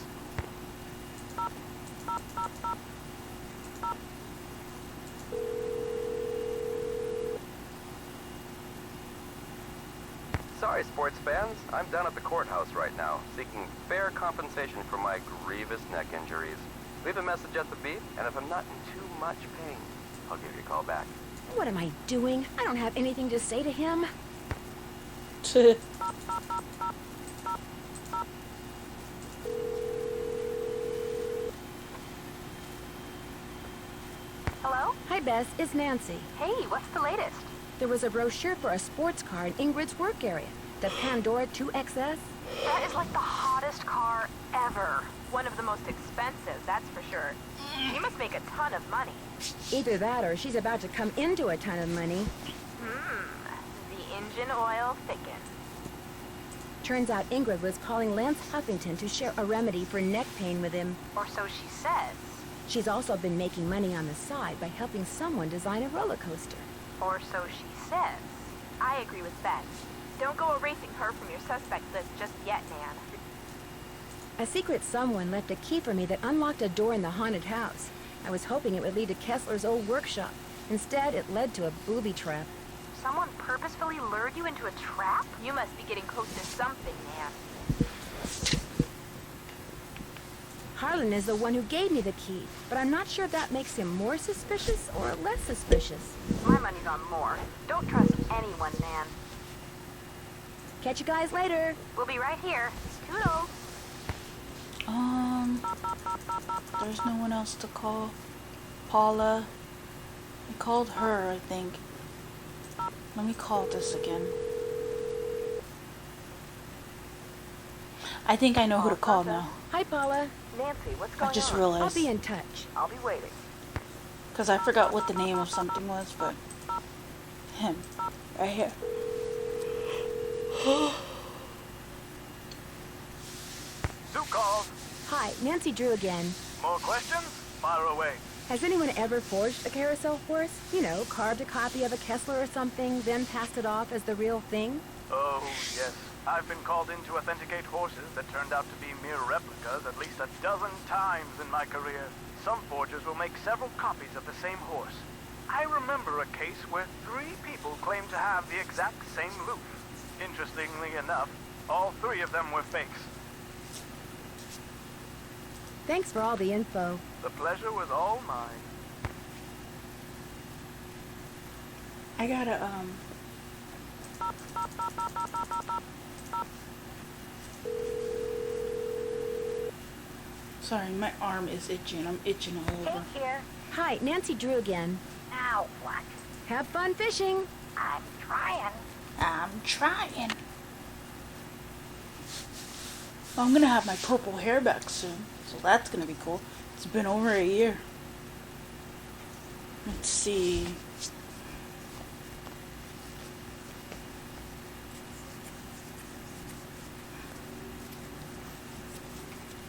Sorry, sports fans. I'm down at the courthouse right now, seeking fair compensation for my grievous neck injuries. Leave a message at the beat, and if I'm not in too much pain, I'll give you a call back. What am I doing? I don't have anything to say to him. Hello? Hi, Bess. It's Nancy. Hey, what's the latest? There was a brochure for a sports car in Ingrid's work area. The Pandora 2XS. That is like the hottest car ever. One of the most expensive, that's for sure. She must make a ton of money. Either that or she's about to come into a ton of money. The engine oil thickens. Turns out Ingrid was calling Lance Huffington to share a remedy for neck pain with him. Or so she says. She's also been making money on the side by helping someone design a roller coaster. Or so she says. I agree with Ben. Don't go erasing her from your suspect list just yet, Nan. A secret someone left a key for me that unlocked a door in the haunted house. I was hoping it would lead to Kessler's old workshop. Instead, it led to a booby trap. Someone purposefully lured you into a trap? You must be getting close to something, Nan. Harlan is the one who gave me the key, but I'm not sure if that makes him more suspicious or less suspicious. My money's on more. Don't trust anyone, Nan. Catch you guys later. We'll be right here. Toodles. There's no one else to call. Paula. I called her, I think. Let me call this again. I think I know who to call now. Hi, Paula. Nancy, what's going on? I just realized. I'll be in touch. I'll be waiting. Because I forgot what the name of something was, but... him. Right here. Zoo calls. Hi, Nancy Drew again. More questions? Fire away. Has anyone ever forged a carousel horse? You know, carved a copy of a Kessler or something, then passed it off as the real thing? Oh, yes. I've been called in to authenticate horses that turned out to be mere replicas at least a dozen times in my career. Some forgers will make several copies of the same horse. I remember a case where 3 people claimed to have the exact same loof. Interestingly enough, all 3 of them were fakes. Thanks for all the info. The pleasure was all mine. I gotta, Sorry, my arm is itching. I'm itching all over. Hey, here. Hi, Nancy Drew again. Now what? Have fun fishing. I'm trying. I'm trying. Well, I'm gonna have my purple hair back soon, so that's gonna be cool. It's been over a year. Let's see.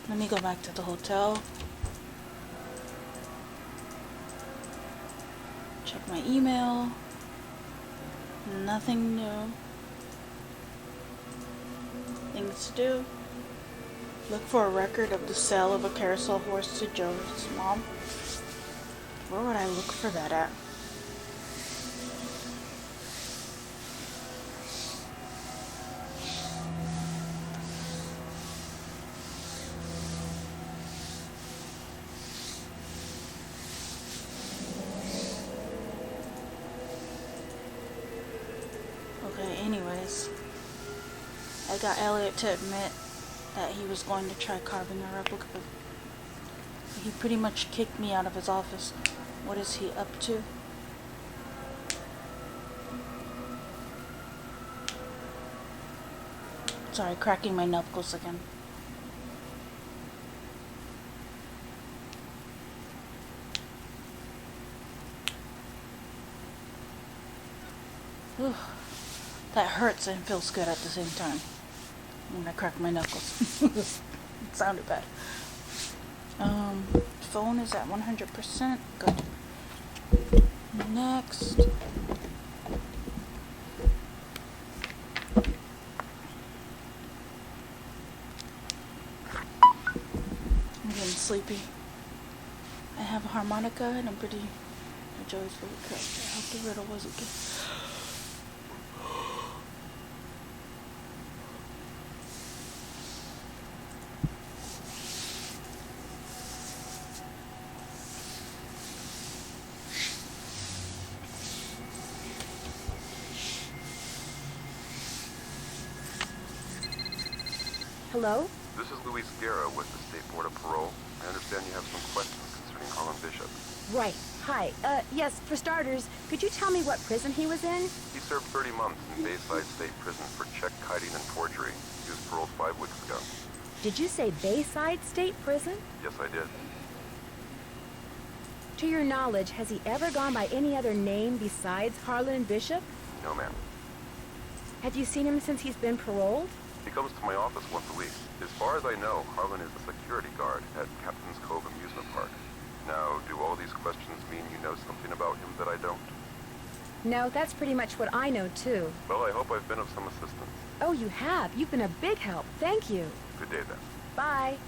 Let me go back to the hotel. Check my email. Nothing new. Things to do. Look for a record of the sale of a carousel horse to Joe's mom. Where would I look for that at? Okay, anyways. I got Elliot to admit that he was going to try carving a replica. He pretty much kicked me out of his office. What is he up to? Sorry, cracking my knuckles again. Whew. That hurts and feels good at the same time. When I crack my knuckles. It sounded bad. phone is at 100%. Good. Next. I'm getting sleepy. I have a harmonica and I'm pretty Joey's favorite character. I hope the riddle wasn't good. Hello? This is Luis Guerra with the State Board of Parole. I understand you have some questions concerning Harlan Bishop. Right. Hi. Yes, for starters, could you tell me what prison he was in? He served 30 months in Bayside State Prison for check kiting and forgery. He was paroled 5 weeks ago. Did you say Bayside State Prison? Yes, I did. To your knowledge, has he ever gone by any other name besides Harlan Bishop? No, ma'am. Have you seen him since he's been paroled? He comes to my office once a week. As far as I know, Harlan is a security guard at Captain's Cove Amusement Park. Now, do all these questions mean you know something about him that I don't? No, that's pretty much what I know, too. Well, I hope I've been of some assistance. Oh, you have. You've been a big help. Thank you. Good day, then. Bye.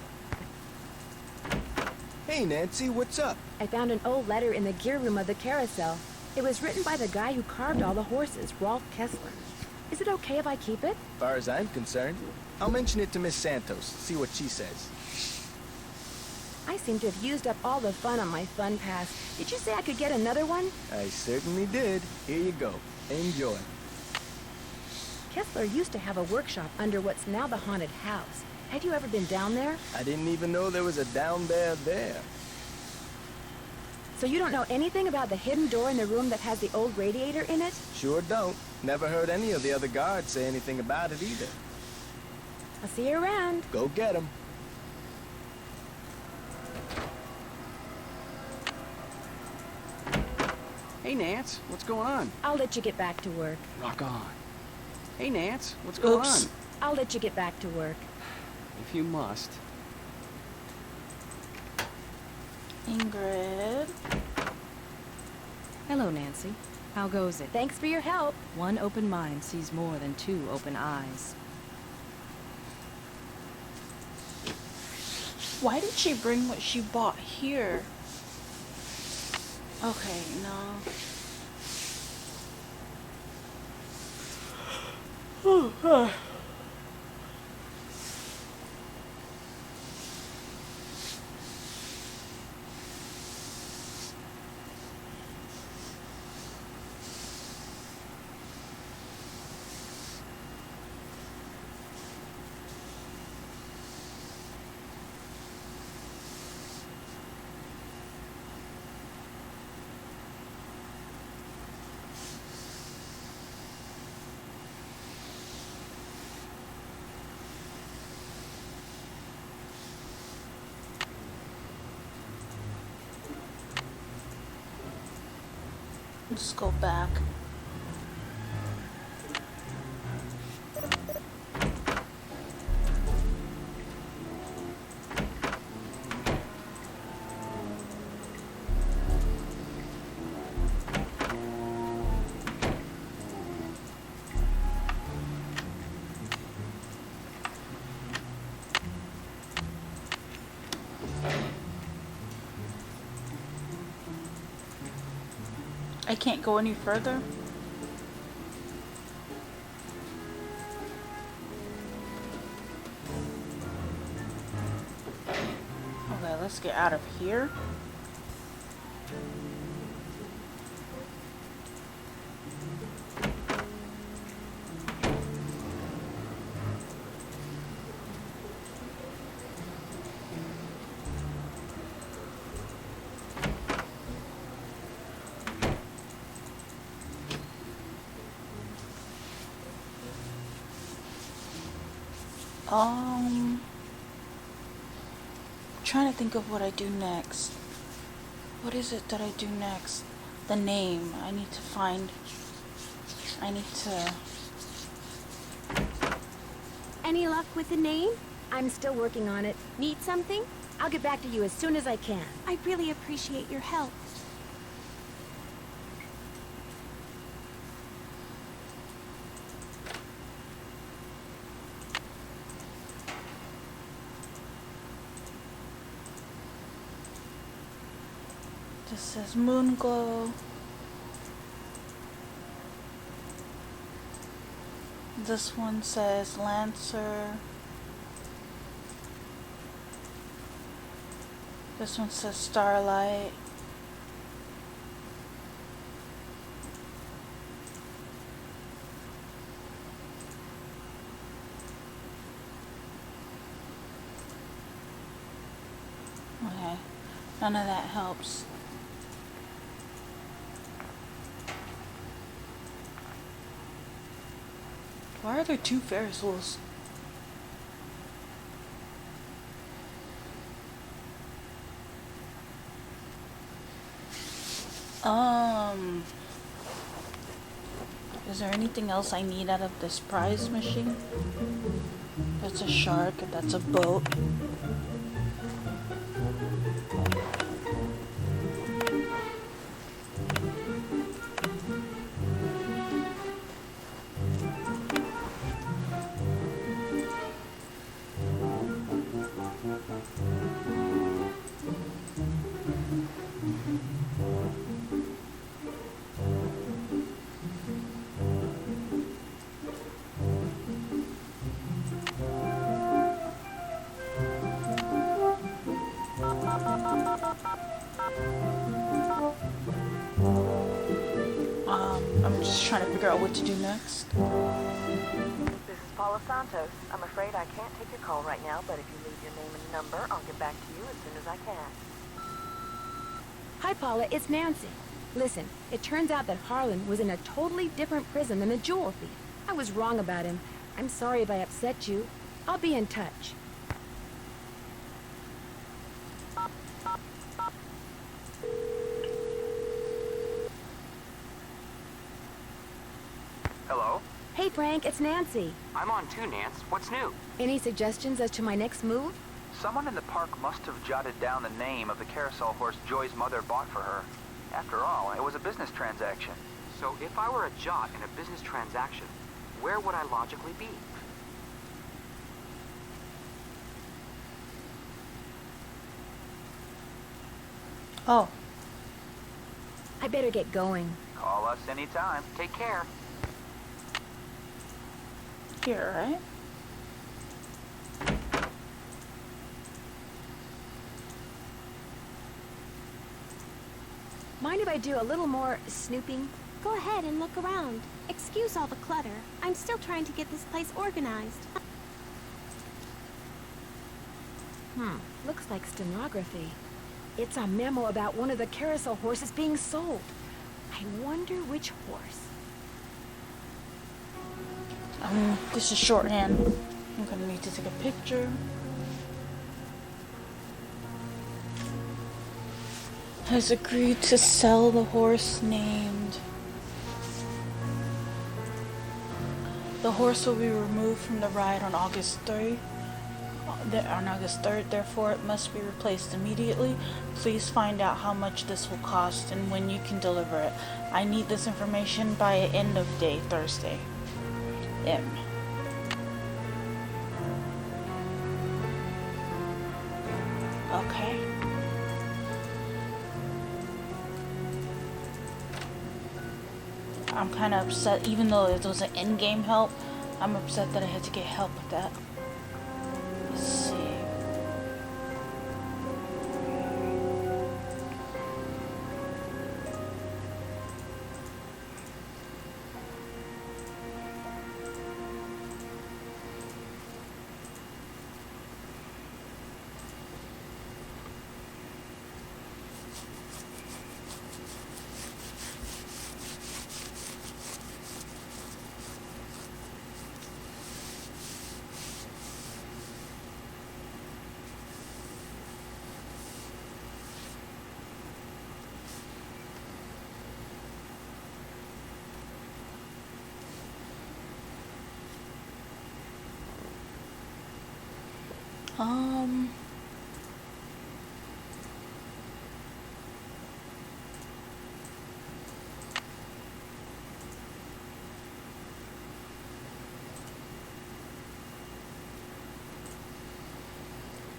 Hey, Nancy, what's up? I found an old letter in the gear room of the carousel. It was written by the guy who carved all the horses, Rolf Kessler. Is it okay if I keep it? As far as I'm concerned, I'll mention it to Miss Santos, see what she says. I seem to have used up all the fun on my fun pass. Did you say I could get another one? I certainly did. Here you go. Enjoy. Kessler used to have a workshop under what's now the haunted house. Have you ever been down there? I didn't even know there was a down there. So you don't know anything about the hidden door in the room that has the old radiator in it? Sure don't. Never heard any of the other guards say anything about it either. I'll see you around. Go get 'em. Hey, Nance, what's going on? I'll let you get back to work. Rock on. Hey, Nance, what's going on? I'll let you get back to work. If you must. Ingrid. Hello, Nancy. How goes it? Thanks for your help. One open mind sees more than 2 open eyes. Why did she bring what she bought here? Okay, no. Let's go back. I can't go any further. Okay, let's get out of here. Trying to think of what I do next. What is it that I do next? The name. I need to... Any luck with the name? I'm still working on it. Need something? I'll get back to you as soon as I can. I really appreciate your help. This says Moonglow. This one says Lancer. This one says Starlight. Okay, none of that helps. Why are there two Ferris wheels? Is there anything else I need out of this prize machine? That's a shark, that's a boat. I'm just trying to figure out what to do next. This is Paula Santos. I'm afraid I can't take your call right now, but if you leave your name and number, I'll get back to you as soon as I can. Hi, Paula, it's Nancy. Listen, it turns out that Harlan was in a totally different prison than the jewel thief. I was wrong about him. I'm sorry if I upset you. I'll be in touch. Hello? Hey, Frank, it's Nancy. I'm on too, Nance. What's new? Any suggestions as to my next move? Someone in the park must have jotted down the name of the carousel horse Joy's mother bought for her. After all, it was a business transaction. So if I were a jot in a business transaction, where would I logically be? Oh. I better get going. Call us anytime. Take care. Here, right? Mind if I do a little more snooping? Go ahead and look around. Excuse all the clutter. I'm still trying to get this place organized. Looks like stenography. It's a memo about one of the carousel horses being sold. I wonder which horse. This is shorthand. I'm gonna need to take a picture. Has agreed to sell the horse named. The horse will be removed from the ride on August 3rd. On August 3rd, therefore it must be replaced immediately. Please find out how much this will cost and when you can deliver it. I need this information by end of day Thursday. M. Okay. I'm kind of upset, even though it was an in-game help. I'm upset that I had to get help with that. Let's see.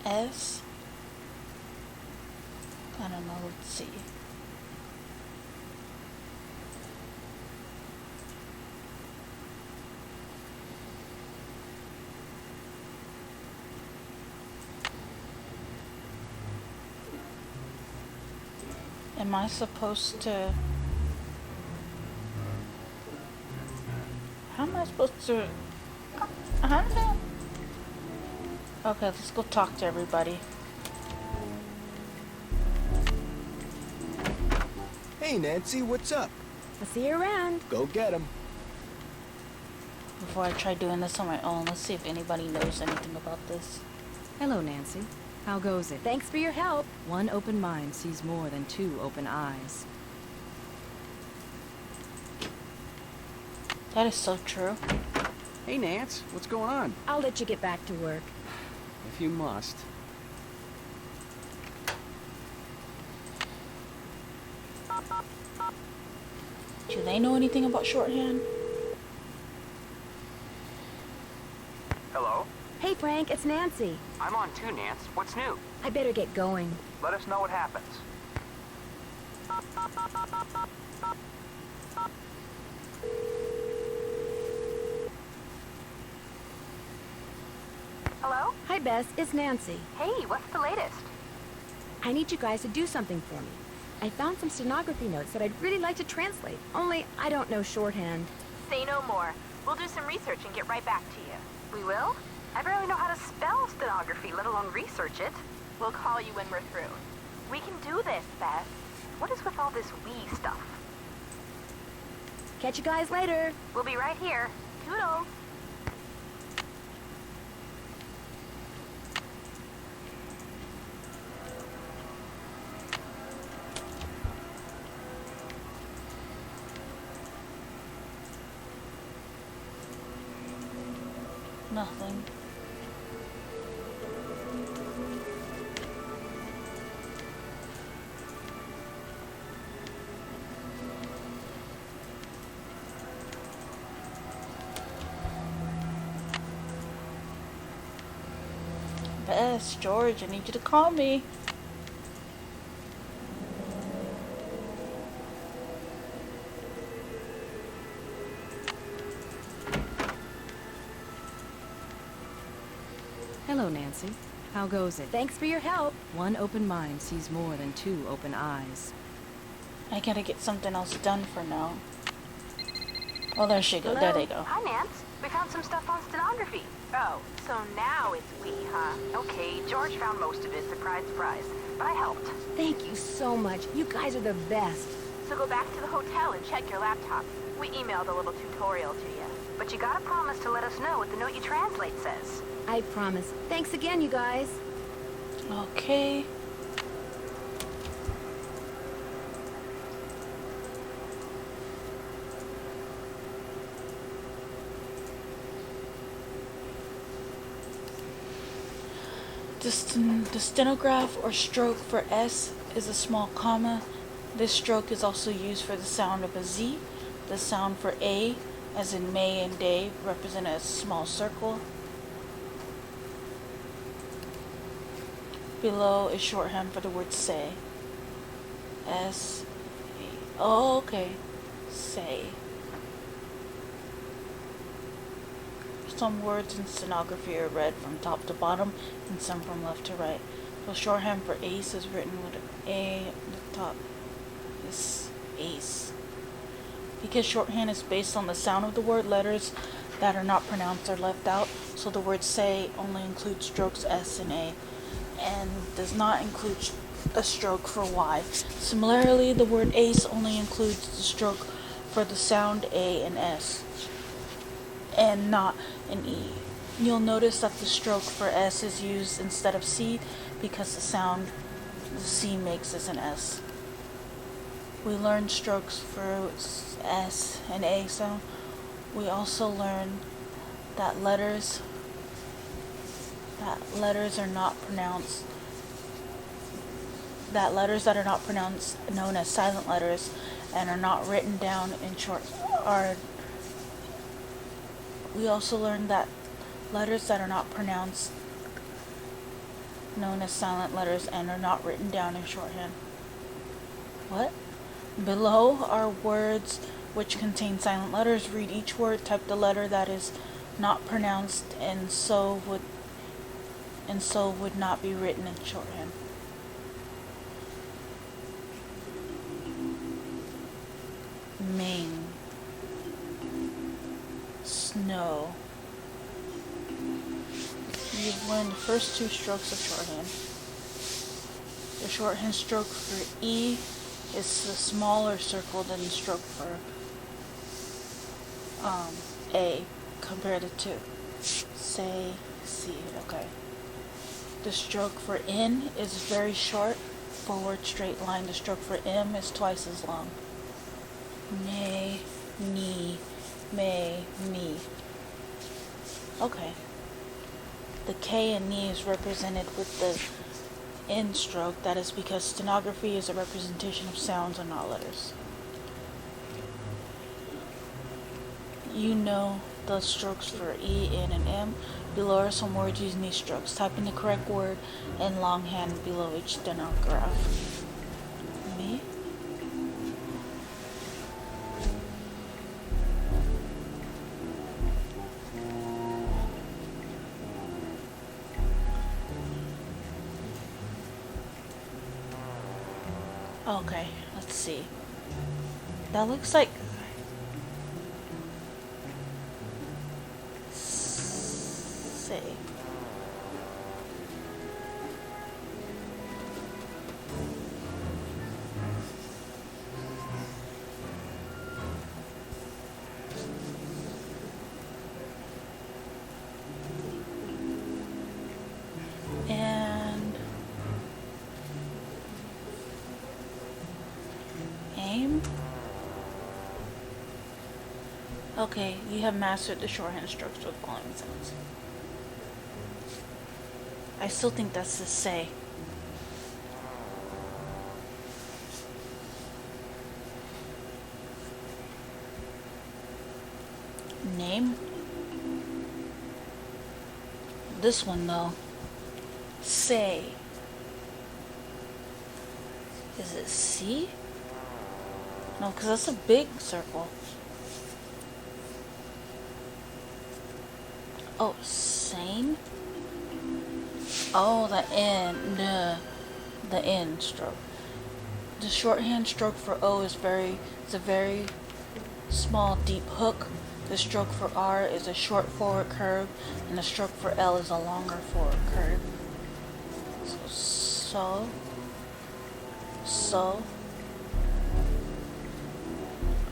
S. I don't know, let's see. Am I supposed to... How am I supposed to... Okay, let's go talk to everybody. Hey, Nancy, what's up? I'll see you around. Go get 'em. Before I try doing this on my own, let's see if anybody knows anything about this. Hello, Nancy. How goes it? Thanks for your help. One open mind sees more than two open eyes. That is so true. Hey, Nance, what's going on? I'll let you get back to work. If you must. Do they know anything about shorthand? Hello? Hey, Frank, it's Nancy. I'm on too, Nance. What's new? I better get going. Let us know what happens. Hello? Hi, Bess, it's Nancy. Hey, what's the latest? I need you guys to do something for me. I found some stenography notes that I'd really like to translate, only I don't know shorthand. Say no more. We'll do some research and get right back to you. We will? I barely know how to spell stenography, let alone research it. We'll call you when we're through. We can do this, Beth. What is with all this we stuff? Catch you guys later. We'll be right here. Toodles. Nothing. Bess, George, I need you to call me. Hello, Nancy. How goes it? Thanks for your help. One open mind sees more than two open eyes. I gotta get something else done for now. Oh, there she go. Hello? There they go. Hi, Nance. We found some stuff on stenography. Oh, so now it's we, huh? Okay, George found most of it. Surprise, surprise. But I helped. Thank you so much. You guys are the best. So go back to the hotel and check your laptop. We emailed a little tutorial to you. But you gotta promise to let us know what the note you translate says. I promise. Thanks again, you guys. Okay. The stenograph or stroke for S is a small comma. This stroke is also used for the sound of a Z. The sound for A, as in May and day, represent a small circle. Below is shorthand for the word say. S. Oh, okay. Say. Some words in stenography are read from top to bottom and some from left to right. So shorthand for ace is written with an A at the top. This ace. Because shorthand is based on the sound of the word, letters that are not pronounced are left out. So the word say only includes strokes S and A and does not include a stroke for Y. Similarly, the word ace only includes the stroke for the sound A and S and not an E. You'll notice that the stroke for S is used instead of C because the sound the C makes is an S. We learned strokes for S and A sound. We also learned that letters are not pronounced, that letters that are not pronounced, known as silent letters, and are not written down in short, are. We also learned that letters that are not pronounced, known as silent letters and are not written down in shorthand. What? Below are words which contain silent letters. Read each word, type the letter that is not pronounced, and so would not be written in shorthand. Ming. Snow. You've learned the first two strokes of shorthand. The shorthand stroke for E is a smaller circle than the stroke for A. Compare the two. Say, see, okay. The stroke for N is very short, forward straight line. The stroke for M is twice as long. Ne, ni, me, me. Okay. The K and ni is represented with the N stroke. That is because stenography is a representation of sounds and not letters. You know the strokes for E, N, and M. Below are some words using these strokes. Type in the correct word in longhand below each stenograph. Me? Okay, let's see. That looks like say. And aim. Okay, you have mastered the shorthand strokes with following sounds. I still think that's the say. Name. This one though. Say. Is it C? No, because that's a big circle. Oh, sane? Oh, the N stroke. The shorthand stroke for O is a very small, deep hook. The stroke for R is a short forward curve, and the stroke for L is a longer forward curve. So.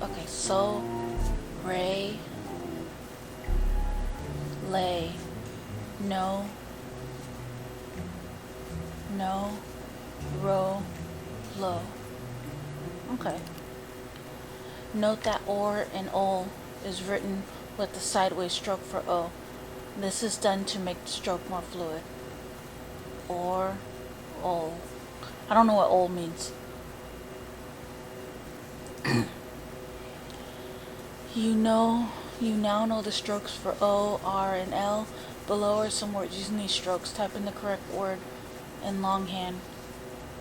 Okay, so, Ray, lay, no, row, low. Okay. Note that or and ol is written with the sideways stroke for O. This is done to make the stroke more fluid. Or, ol. I don't know what ol means. You now know the strokes for O, R, and L. Below are some words using these strokes. Type in the correct word in longhand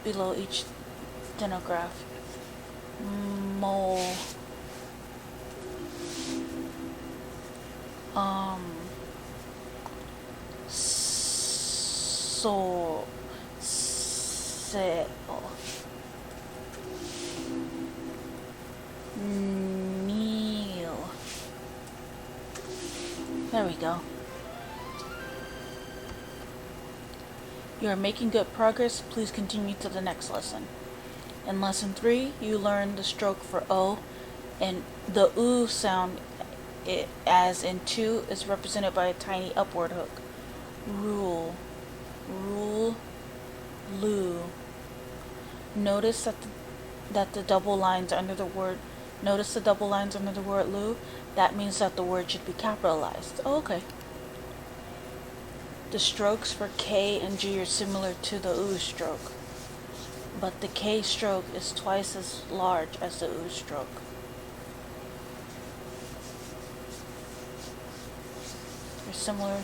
below each stenograph. Mole. So. Se. Meal. There we go. You are making good progress. Please continue to the next lesson. In lesson 3, you learn the stroke for O, and the oo sound, as in to, is represented by a tiny upward hook. Rule, loo. Notice that the double lines under the word. Notice the double lines under the word loo. That means that the word should be capitalized. Oh, okay. The strokes for K and G are similar to the oo stroke, but the K stroke is twice as large as the oo stroke. They're similar,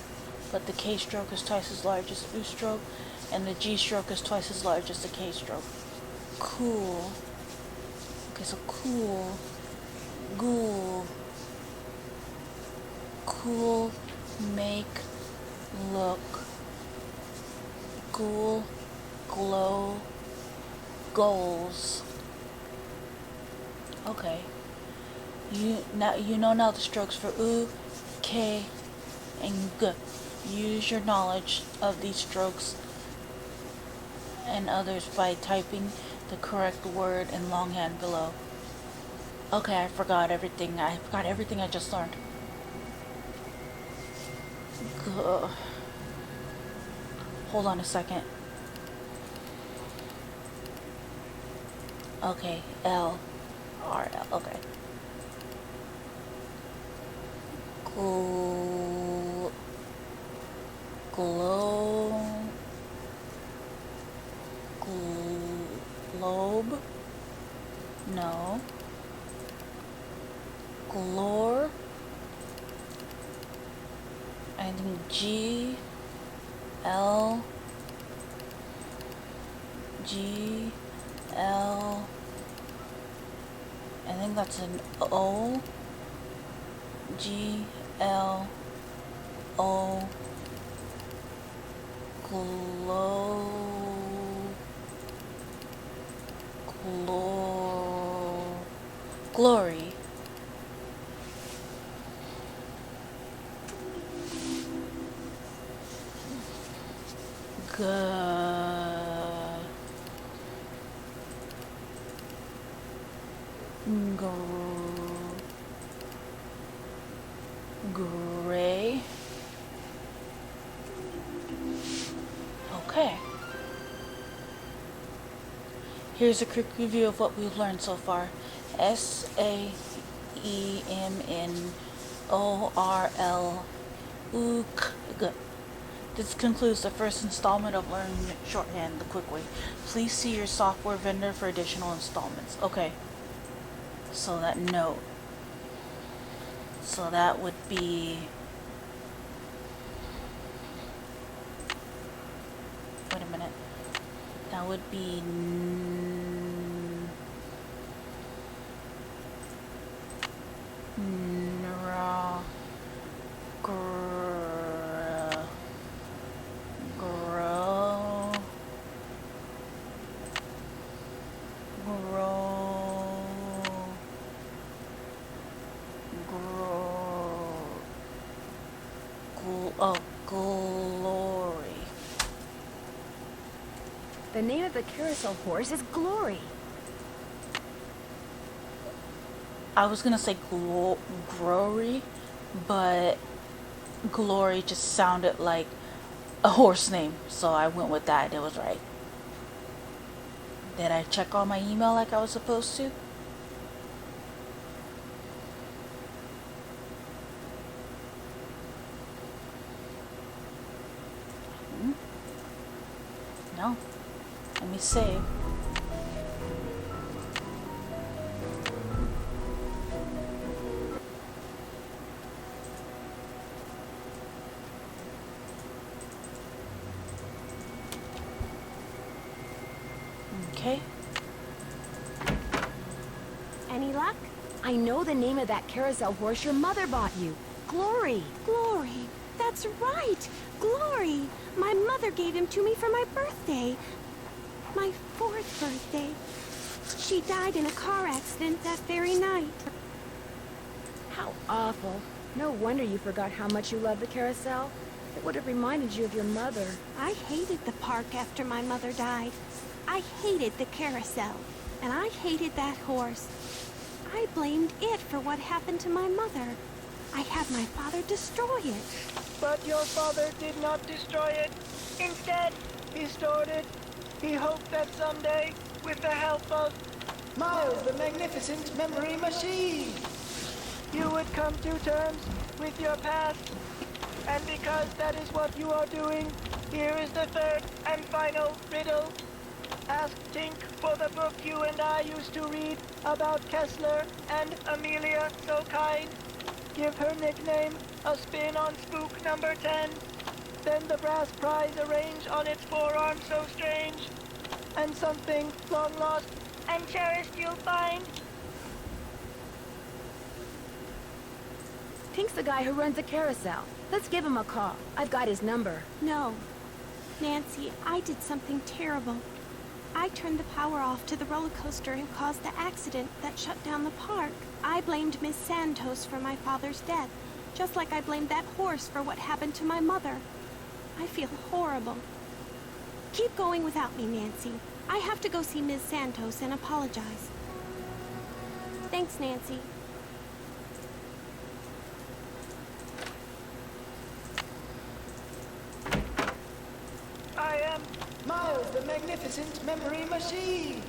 but the K stroke is twice as large as the oo stroke. and the G stroke is twice as large as the K stroke. Cool. Okay, so cool, ghoul, cool, make, look, ghoul, glow, goals. Okay. You know now the strokes for U, K, and G. Use your knowledge of these strokes and others by typing the correct word in longhand below. Okay, I forgot everything. I forgot everything I just learned. Gah. Hold on a second. Okay, L, R, L. Okay. Globe, no, glore, I think G, L, I think that's an O, G, L, O, glory. Gray. Okay. Here's a quick review of what we've learned so far. SAEMNORLUK. This concludes the first installment of Learning Shorthand the Quick Way. Please see your software vendor for additional installments. Okay. So that note. So that would be... Wait a minute. That would be... glory. The name of the carousel horse is Glory. I was gonna say glory, but glory just sounded like a horse name, so I went with that. It was right. Did I check all my email like I was supposed to? No. Let me save. Okay. Any luck? I know the name of that carousel horse your mother bought you. Glory. Glory. That's right. Glory. My mother gave him to me for my birthday. My 4th birthday. She died in a car accident that very night. How awful. No wonder you forgot how much you loved the carousel. It would have reminded you of your mother. I hated the park after my mother died. I hated the carousel. And I hated that horse. I blamed it for what happened to my mother. I had my father destroy it. But your father did not destroy it. Instead, he stored it. He hoped that someday, with the help of Miles, the magnificent memory machine, you would come to terms with your past. And because that is what you are doing, here is the third and final riddle. Ask Tink for the book you and I used to read about Kessler and Amelia So Kind. Give her nickname a spin on spook number 10. Then the brass prize arranged on its forearm so strange, and something long lost and cherished you'll find. Tink's the guy who runs a carousel. Let's give him a call. I've got his number. No. Nancy, I did something terrible. I turned the power off to the roller coaster and caused the accident that shut down the park. I blamed Miss Santos for my father's death, just like I blamed that horse for what happened to my mother. I feel horrible. Keep going without me, Nancy. I have to go see Ms. Santos and apologize. Thanks, Nancy. I am Miles, the magnificent memory machine.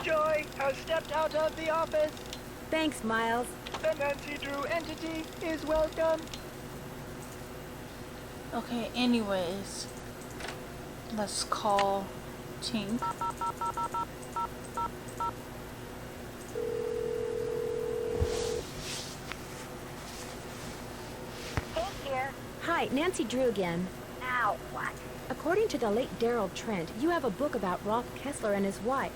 Joy has stepped out of the office. Thanks, Miles. The Nancy Drew entity is welcome. Okay, anyways. Let's call Tink. Hey, here. Hi, Nancy Drew again. Now what? According to the late Daryl Trent, you have a book about Rolf Kessler and his wife.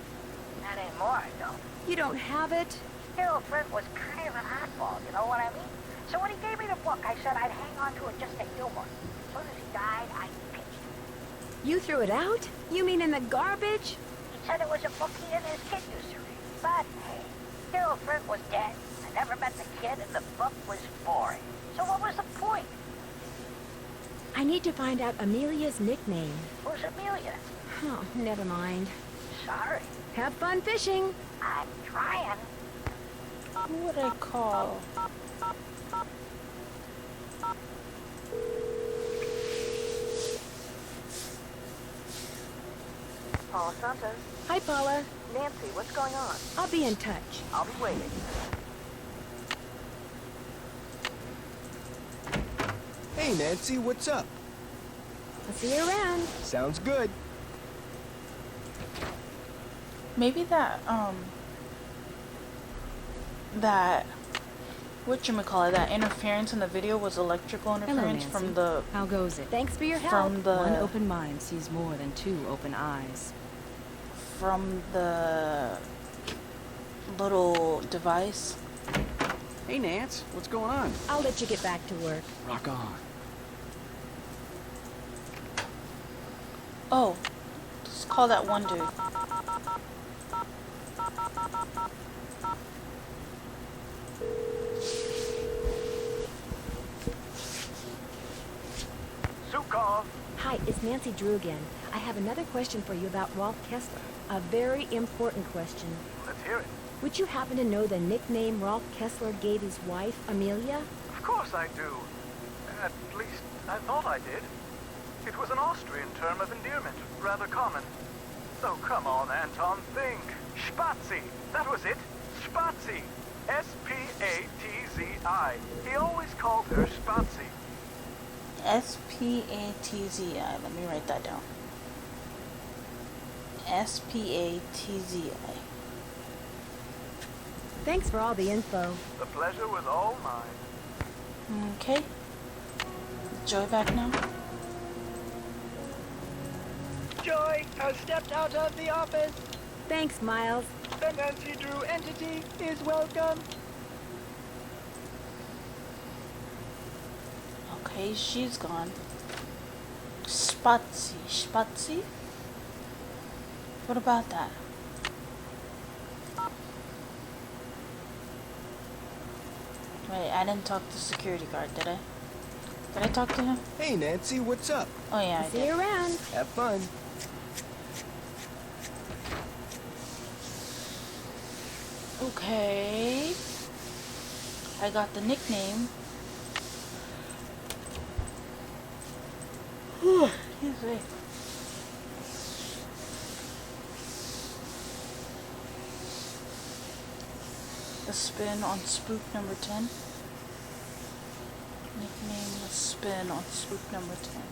Not anymore, I don't. You don't have it? Daryl Trent was kind of an oddball, you know what I mean? So when he gave me the book, I said I'd hang on to it just to humor. As soon as he died, I pitched it. You threw it out? You mean in the garbage? He said it was a book he and his kid used to read. But hey, Daryl Trent was dead. I never met the kid, and the book was boring. So what was the point? I need to find out Amelia's nickname. Who's Amelia? Oh, never mind. Sorry. Have fun fishing. I'm trying. Who would I call? Paula Santos. Hi, Paula. Nancy, what's going on? I'll be in touch. I'll be waiting. Hey, Nancy, what's up? I'll see you around. Sounds good. Maybe that whatchamacallit, that interference in the video was electrical Hello, interference Nancy. from the How goes it? Thanks for your help. from the One open mind sees more than two open eyes. from the little device. Hey, Nance, what's going on? I'll let you get back to work. Rock on. Oh, let's call that one dude. Zukov! Hi, it's Nancy Drew again. I have another question for you about Rolf Kessler. A very important question. Let's hear it. Would you happen to know the nickname Rolf Kessler gave his wife, Amelia? Of course I do. At least, I thought I did. It was an Austrian term of endearment, rather common. Oh, come on, Anton, think. Spazi. That was it. Spazi. S-P-A-T-Z-I. He always called her Spazi. S-P-A-T-Z-I. Let me write that down. S-P-A-T-Z-I. Thanks for all the info. The pleasure was all mine. Okay. Joy back now? Joy has stepped out of the office. Thanks, Miles. The Nancy Drew entity is welcome. Okay, she's gone. Spazi. Spazi? What about that? Wait, I didn't talk to the security guard, did I? Did I talk to him? Hey, Nancy, what's up? Oh yeah, I See did. you around. Have fun. Okay. I got the nickname. Excuse me. The spin on spook number 10. Nickname the spin on spook number 10.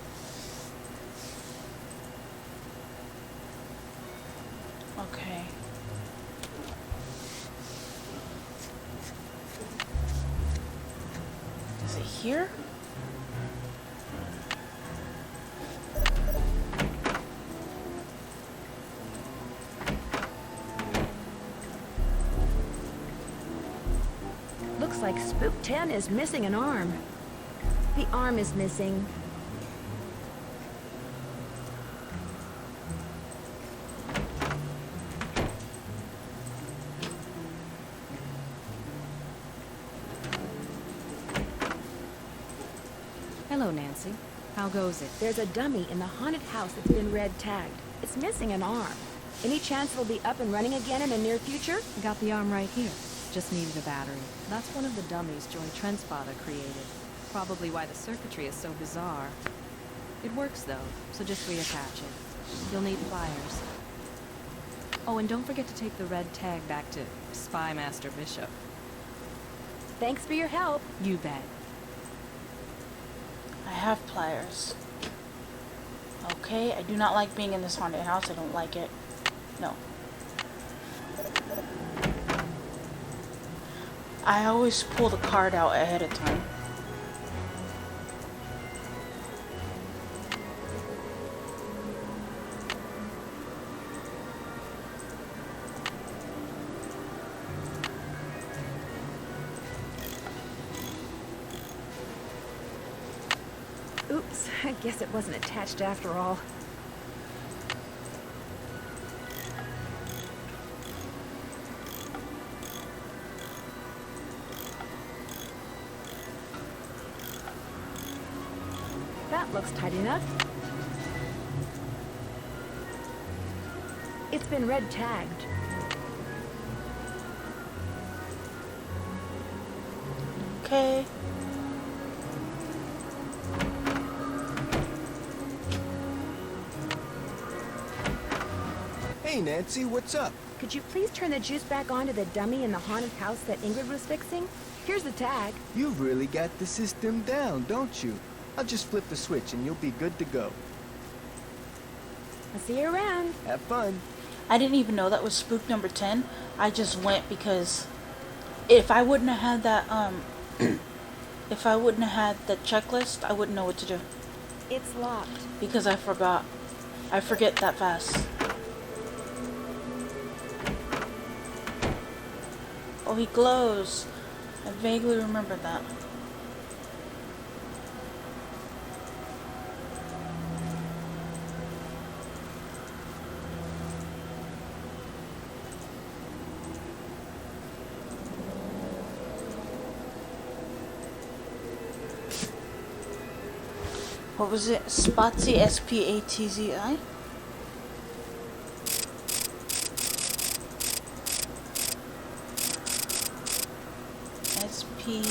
Okay. Is it here? like Spook 10 is missing an arm. The arm is missing. Hello, Nancy. How goes it? There's a dummy in the haunted house that's been red tagged. It's missing an arm. Any chance it'll be up and running again in the near future? I got the arm right here. Just needed a battery. That's one of the dummies Joy Trent's father created. Probably why the circuitry is so bizarre. It works though, so just reattach it. You'll need pliers. Oh, and don't forget to take the red tag back to Spy Master Bishop. Thanks for your help. You bet. I have pliers. Okay, I do not like being in this haunted house. I don't like it. No. I always pull the card out ahead of time. Oops, I guess it wasn't attached after all. That looks tight enough. It's been red tagged. Okay. Hey, Nancy, what's up? Could you please turn the juice back on to the dummy in the haunted house that Ingrid was fixing? Here's the tag. You've really got the system down, don't you? I'll just flip the switch and you'll be good to go. I'll see you around. Have fun. I didn't even know that was spook number 10. I just went because if I wouldn't have had that, if I wouldn't have had the checklist, I wouldn't know what to do. It's locked. Because I forgot. I forget that fast. Oh, he glows. I vaguely remember that. What was it? Spatzi, S-P-A-T-Z-I? S-P-A-T-Z-I.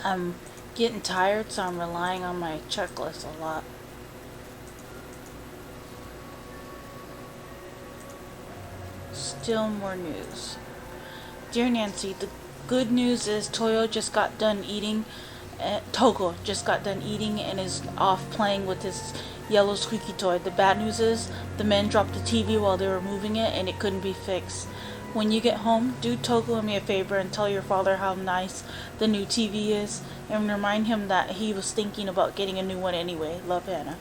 I'm getting tired, so I'm relying on my checklist a lot. Still more news. Dear Nancy, the good news is Togo just got done eating and is off playing with his yellow squeaky toy. The bad news is the men dropped the TV while they were moving it and it couldn't be fixed. When you get home, do Togo and me a favor and tell your father how nice the new TV is and remind him that he was thinking about getting a new one anyway. Love, Hannah.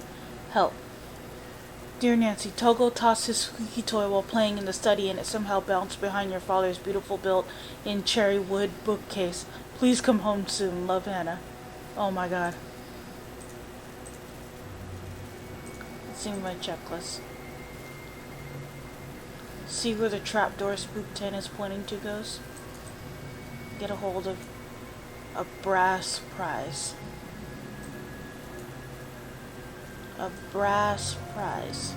Help. Dear Nancy, Togo tossed his squeaky toy while playing in the study and it somehow bounced behind your father's beautiful built-in cherry wood bookcase. Please come home soon. Love, Hannah. Oh my god. Let's see my checklist. See where the trapdoor Spook 10 is pointing to goes? Get a hold of a brass prize. A brass prize.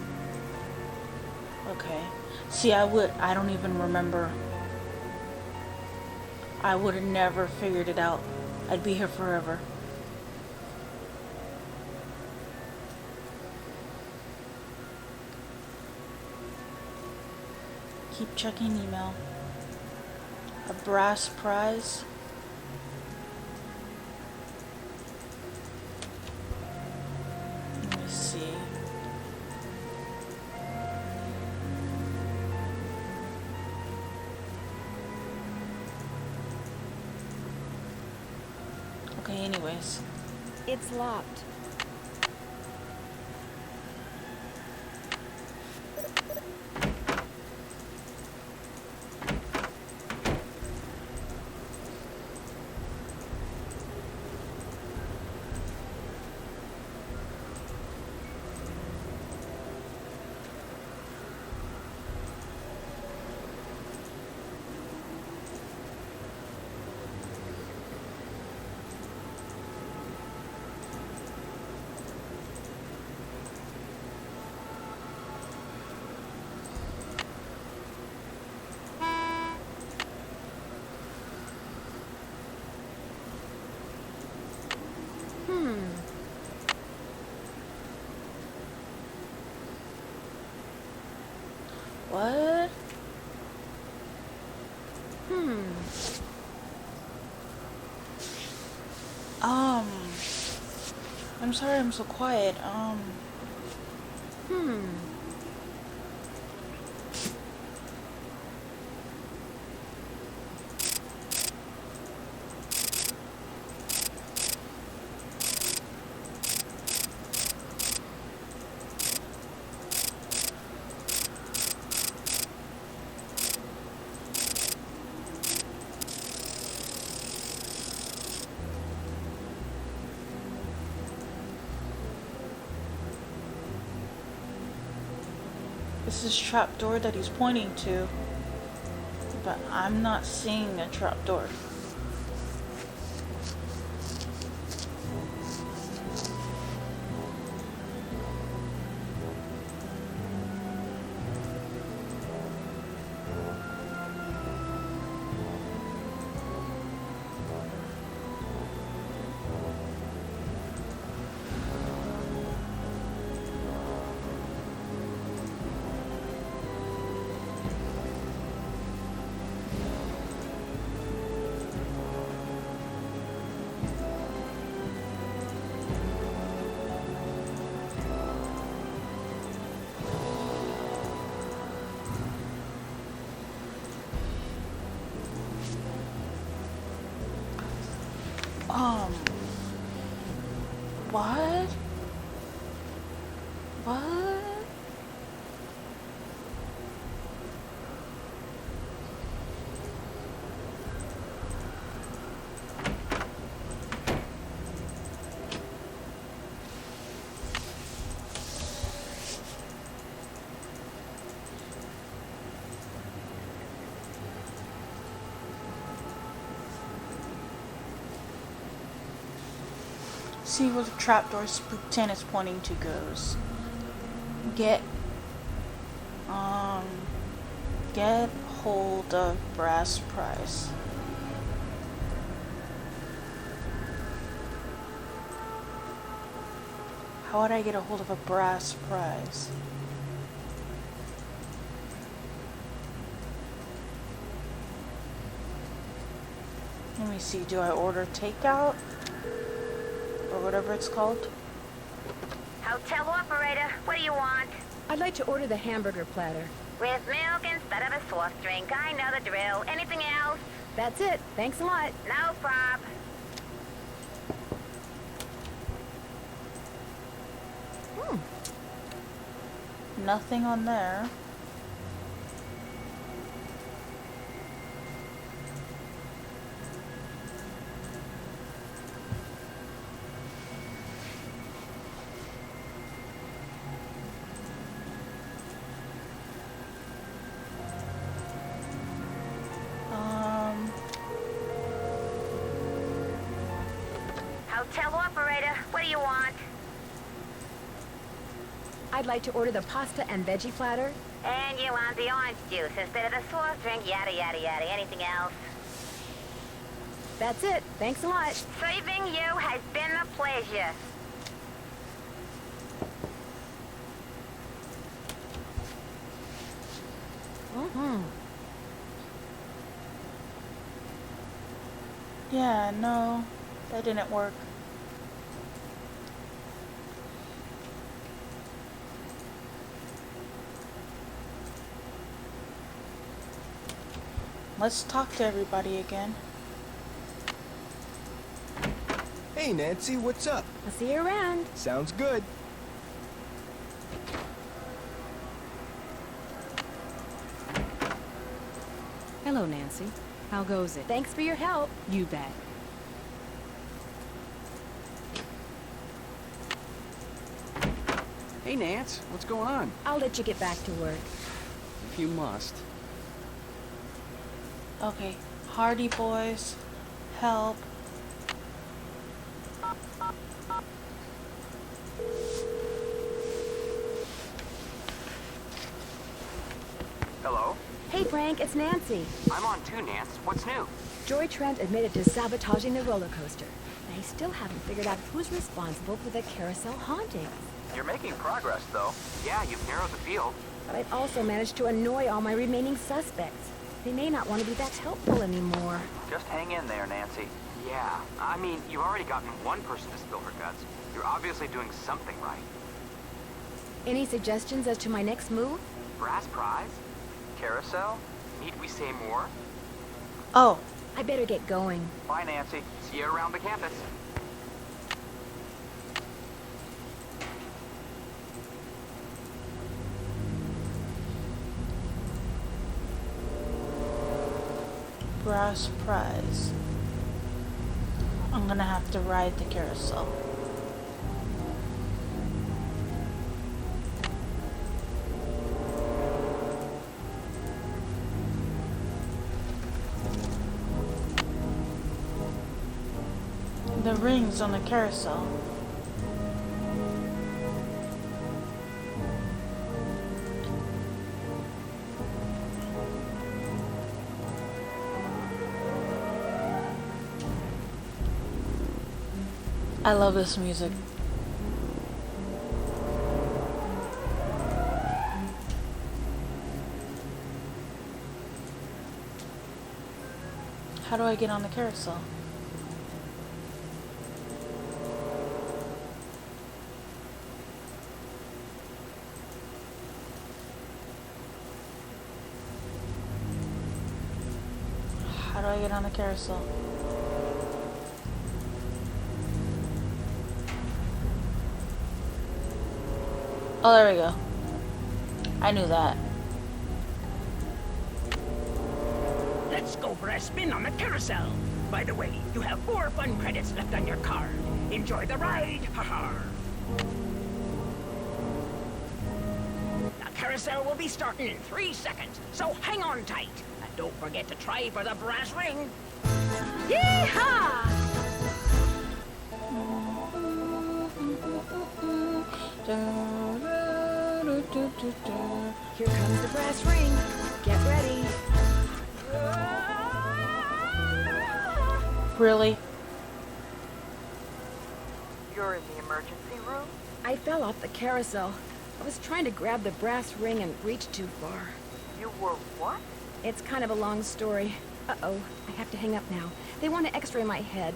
Okay. See, I don't even remember. I would have never figured it out. I'd be here forever. Keep checking email. A brass prize. Let me see. Okay, anyways. It's locked. What? I'm sorry I'm so quiet. This is trapdoor that he's pointing to, but I'm not seeing a trapdoor. What? What? See where the trapdoor Spook 10 is pointing to goes. Get hold of brass prize. How would I get a hold of a brass prize? Let me see, do I order takeout? Or whatever it's called? Hotel operator, what do you want? I'd like to order the hamburger platter. With milk instead of a soft drink. I know the drill. Anything else? That's it. Thanks a lot. No prob. Nothing on there. Hotel operator, what do you want? I'd like to order the pasta and veggie platter. And you want the orange juice instead of the soft drink, yada yada yada. Anything else? That's it. Thanks a lot. Serving you has been a pleasure. Mm-hmm. Yeah, no, that didn't work. Let's talk to everybody again. Hey, Nancy, what's up? I'll see you around. Sounds good. Hello, Nancy. How goes it? Thanks for your help. You bet. Hey, Nance, what's going on? I'll let you get back to work. If you must. Okay, Hardy Boys, help. Hello? Hey, Frank, it's Nancy. I'm on too, Nance. What's new? Joy Trent admitted to sabotaging the roller coaster. They still haven't figured out who's responsible for the carousel hauntings. You're making progress, though. Yeah, you've narrowed the field. But I've also managed to annoy all my remaining suspects. They may not want to be that helpful anymore. Just hang in there, Nancy. Yeah, I mean, you've already gotten one person to spill her guts. You're obviously doing something right. Any suggestions as to my next move? Brass prize? Carousel? Need we say more? Oh. I better get going. Bye, Nancy. See you around the campus. Brass prize. I'm gonna have to ride the carousel. The rings on the carousel. I love this music. How do I get on the carousel? How do I get on the carousel? Oh, there we go. I knew that. Let's go for a spin on the carousel. By the way, you have 4 fun credits left on your card. Enjoy the ride, haha. The carousel will be starting in 3 seconds, so hang on tight. And don't forget to try for the brass ring. Yee-haw! Here comes the brass ring. Get ready. Really? You're in the emergency room? I fell off the carousel. I was trying to grab the brass ring and reached too far. You were what? It's kind of a long story. Uh-oh, I have to hang up now. They want to x-ray my head.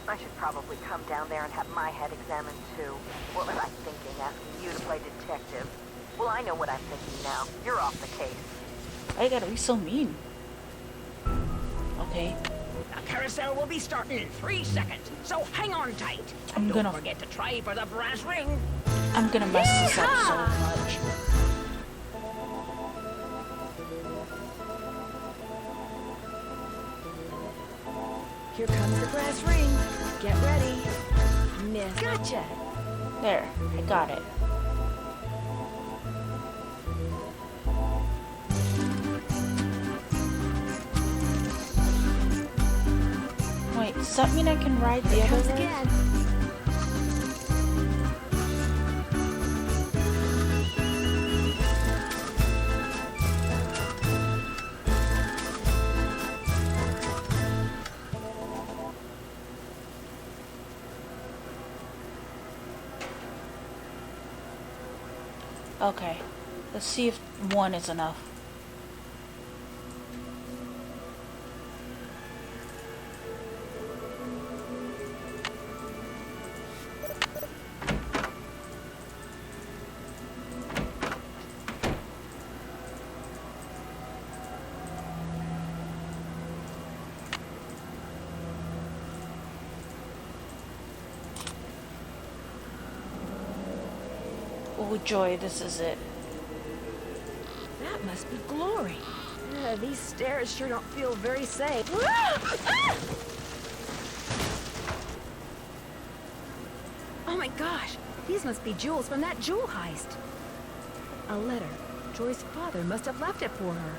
I should probably come down there and have my head examined too. What was I thinking, asking you to play detective? Well, I know what I'm thinking now. You're off the case. I gotta be so mean. Okay. The carousel will be starting in 3 seconds, so hang on tight. And don't forget to try for the brass ring. I'm gonna mess this up so much. Here comes the brass ring. Get ready. Miss. Gotcha. There, I got it. Wait, does that mean I can ride the other one? Again. Okay, let's see if one is enough. Oh joy, this is it. That must be glory. These stairs sure don't feel very safe. Oh my gosh, these must be jewels from that jewel heist. A letter. Joy's father must have left it for her.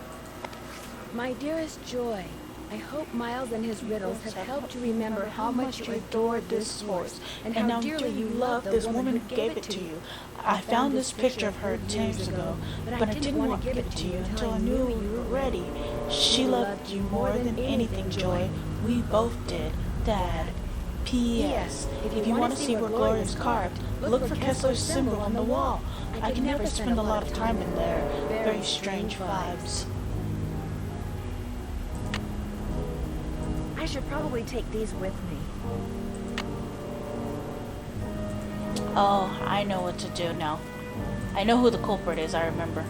My dearest Joy, I hope Miles and his riddles have helped you remember how much you adored this horse and how dearly you loved this woman who gave it to you. I found this picture of her 10 years ago, but I didn't want to give it to you until I knew you were ready. She loved you more than anything, Joy. We both did, Dad. P.S. If you want to see where Gloria is carved, look for Kessler's symbol on the wall. I can never spend a lot of time in there. Very strange vibes. I should probably take these with me. Oh, I know what to do now. I know who the culprit is, I remember.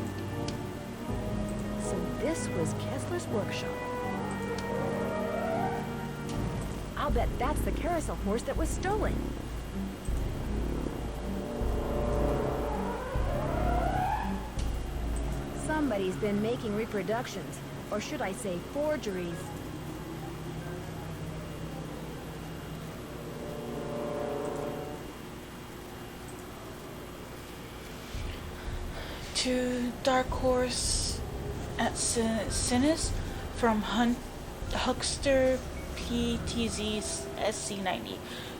So this was Kessler's workshop. I'll bet that's the carousel horse that was stolen. Somebody's been making reproductions, or should I say forgeries. To Dark Horse at Sinis from Huckster PTZ SC90.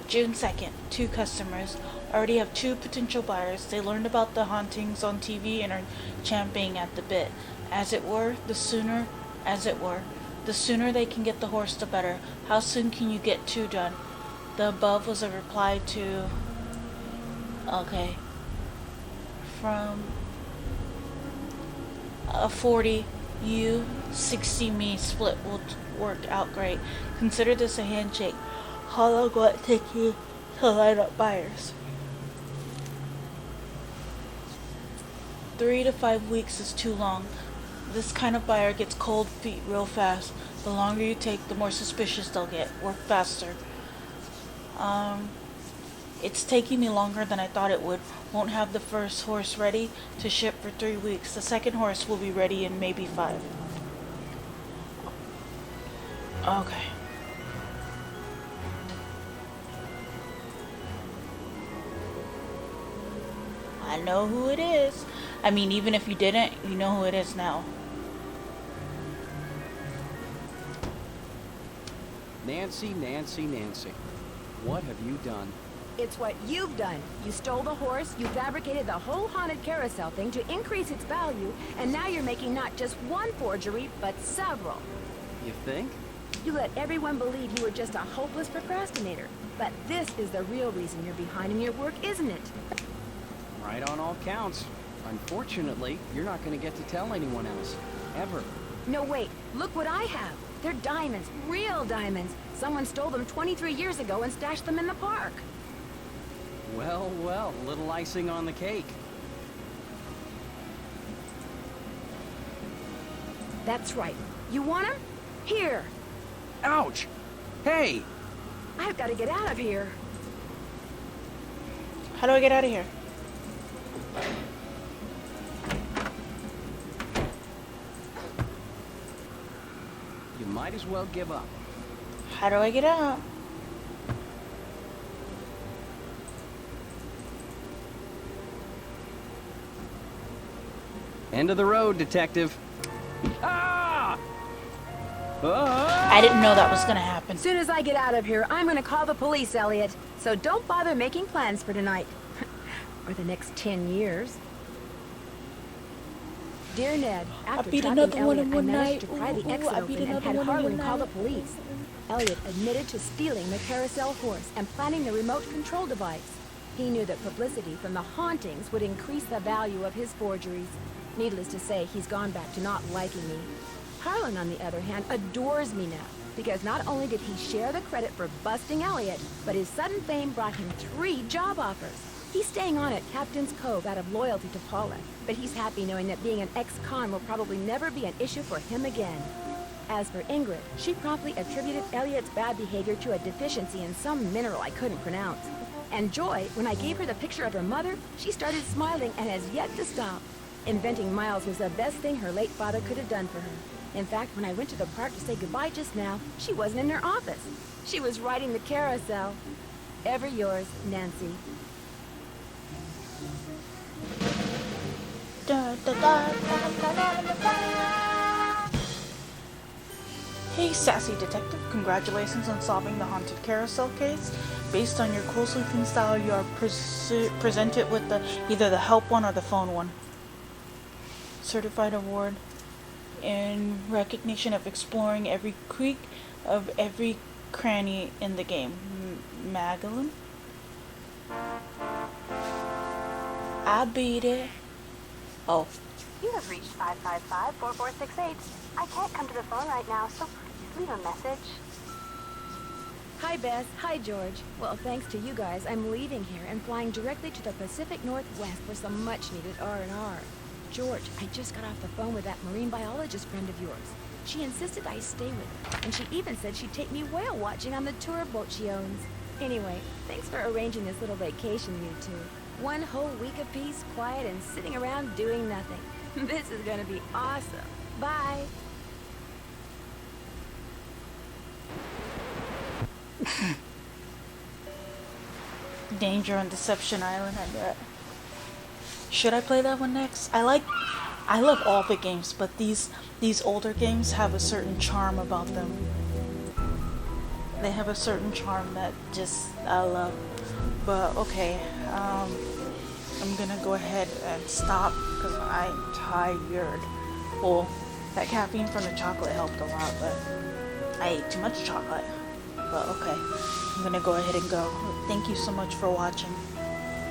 June 2nd. 2 customers. Already have 2 potential buyers. They learned about the hauntings on TV and are champing at the bit. As it were, the sooner they can get the horse, the better. How soon can you get 2 done? The above was a reply to... Okay. From... 40 you, 60 me split will work out great. Consider this a handshake. How long will it take you to line up buyers? 3 to 5 weeks is too long. This kind of buyer gets cold feet real fast. The longer you take, the more suspicious they'll get. Work faster. It's taking me longer than I thought it would. Won't have the first horse ready to ship for 3 weeks. The second horse will be ready in maybe 5. Okay. I know who it is. I mean, even if you didn't, you know who it is now. Nancy, Nancy, Nancy. What have you done? It's what you've done. You stole the horse, you fabricated the whole Haunted Carousel thing to increase its value, and now you're making not just one forgery, but several. You think? You let everyone believe you were just a hopeless procrastinator. But this is the real reason you're behind in your work, isn't it? Right on all counts. Unfortunately, you're not going to get to tell anyone else. Ever. No, wait. Look what I have. They're diamonds. Real diamonds. Someone stole them 23 years ago and stashed them in the park. Well, well, little icing on the cake. That's right. You want them? Here. Ouch! Hey! I've got to get out of here. How do I get out of here? You might as well give up. How do I get out? End of the road, detective. Ah! I didn't know that was gonna happen. As soon as I get out of here, I'm gonna call the police, Elliot. So don't bother making plans for tonight. Or the next 10 years. Dear Ned, after beat trapping another one Elliot, in I one managed night. to pry the Ooh, exit I beat open and another had one in Harlan one call the night. police. Elliot admitted to stealing the carousel horse and planting the remote control device. He knew that publicity from the hauntings would increase the value of his forgeries. Needless to say, he's gone back to not liking me. Harlan, on the other hand, adores me now, because not only did he share the credit for busting Elliot, but his sudden fame brought him 3 job offers. He's staying on at Captain's Cove out of loyalty to Paula, but he's happy knowing that being an ex-con will probably never be an issue for him again. As for Ingrid, she promptly attributed Elliot's bad behavior to a deficiency in some mineral I couldn't pronounce. And Joy, when I gave her the picture of her mother, she started smiling and has yet to stop. Inventing Miles was the best thing her late father could have done for her. In fact, when I went to the park to say goodbye just now, she wasn't in her office. She was riding the carousel. Ever yours, Nancy. Da, da, da, da, da, da, da. Hey, sassy detective. Congratulations on solving the Haunted Carousel case. Based on your cool sleuthing style, you are presented with either the help one or the phone one. Certified award in recognition of exploring every creek of every cranny in the game. Magdalene? I beat it. Oh. You have reached 555-4468. I can't come to the phone right now, so please leave a message. Hi, Bess. Hi, George. Well, thanks to you guys, I'm leaving here and flying directly to the Pacific Northwest for some much-needed R&R. George, I just got off the phone with that marine biologist friend of yours. She insisted I stay with her, and she even said she'd take me whale watching on the tour boat she owns. Anyway, thanks for arranging this little vacation, you two. 1 whole week of peace, quiet, and sitting around doing nothing. This is gonna be awesome. Bye. Danger on Deception Island, I bet. Should I play that one next? I love all the games, but these older games have a certain charm about them. They have a certain charm that just I love. But okay, I'm gonna go ahead and stop because I'm tired. Well, that caffeine from the chocolate helped a lot, but I ate too much chocolate. But okay, I'm gonna go ahead and go. Thank you so much for watching.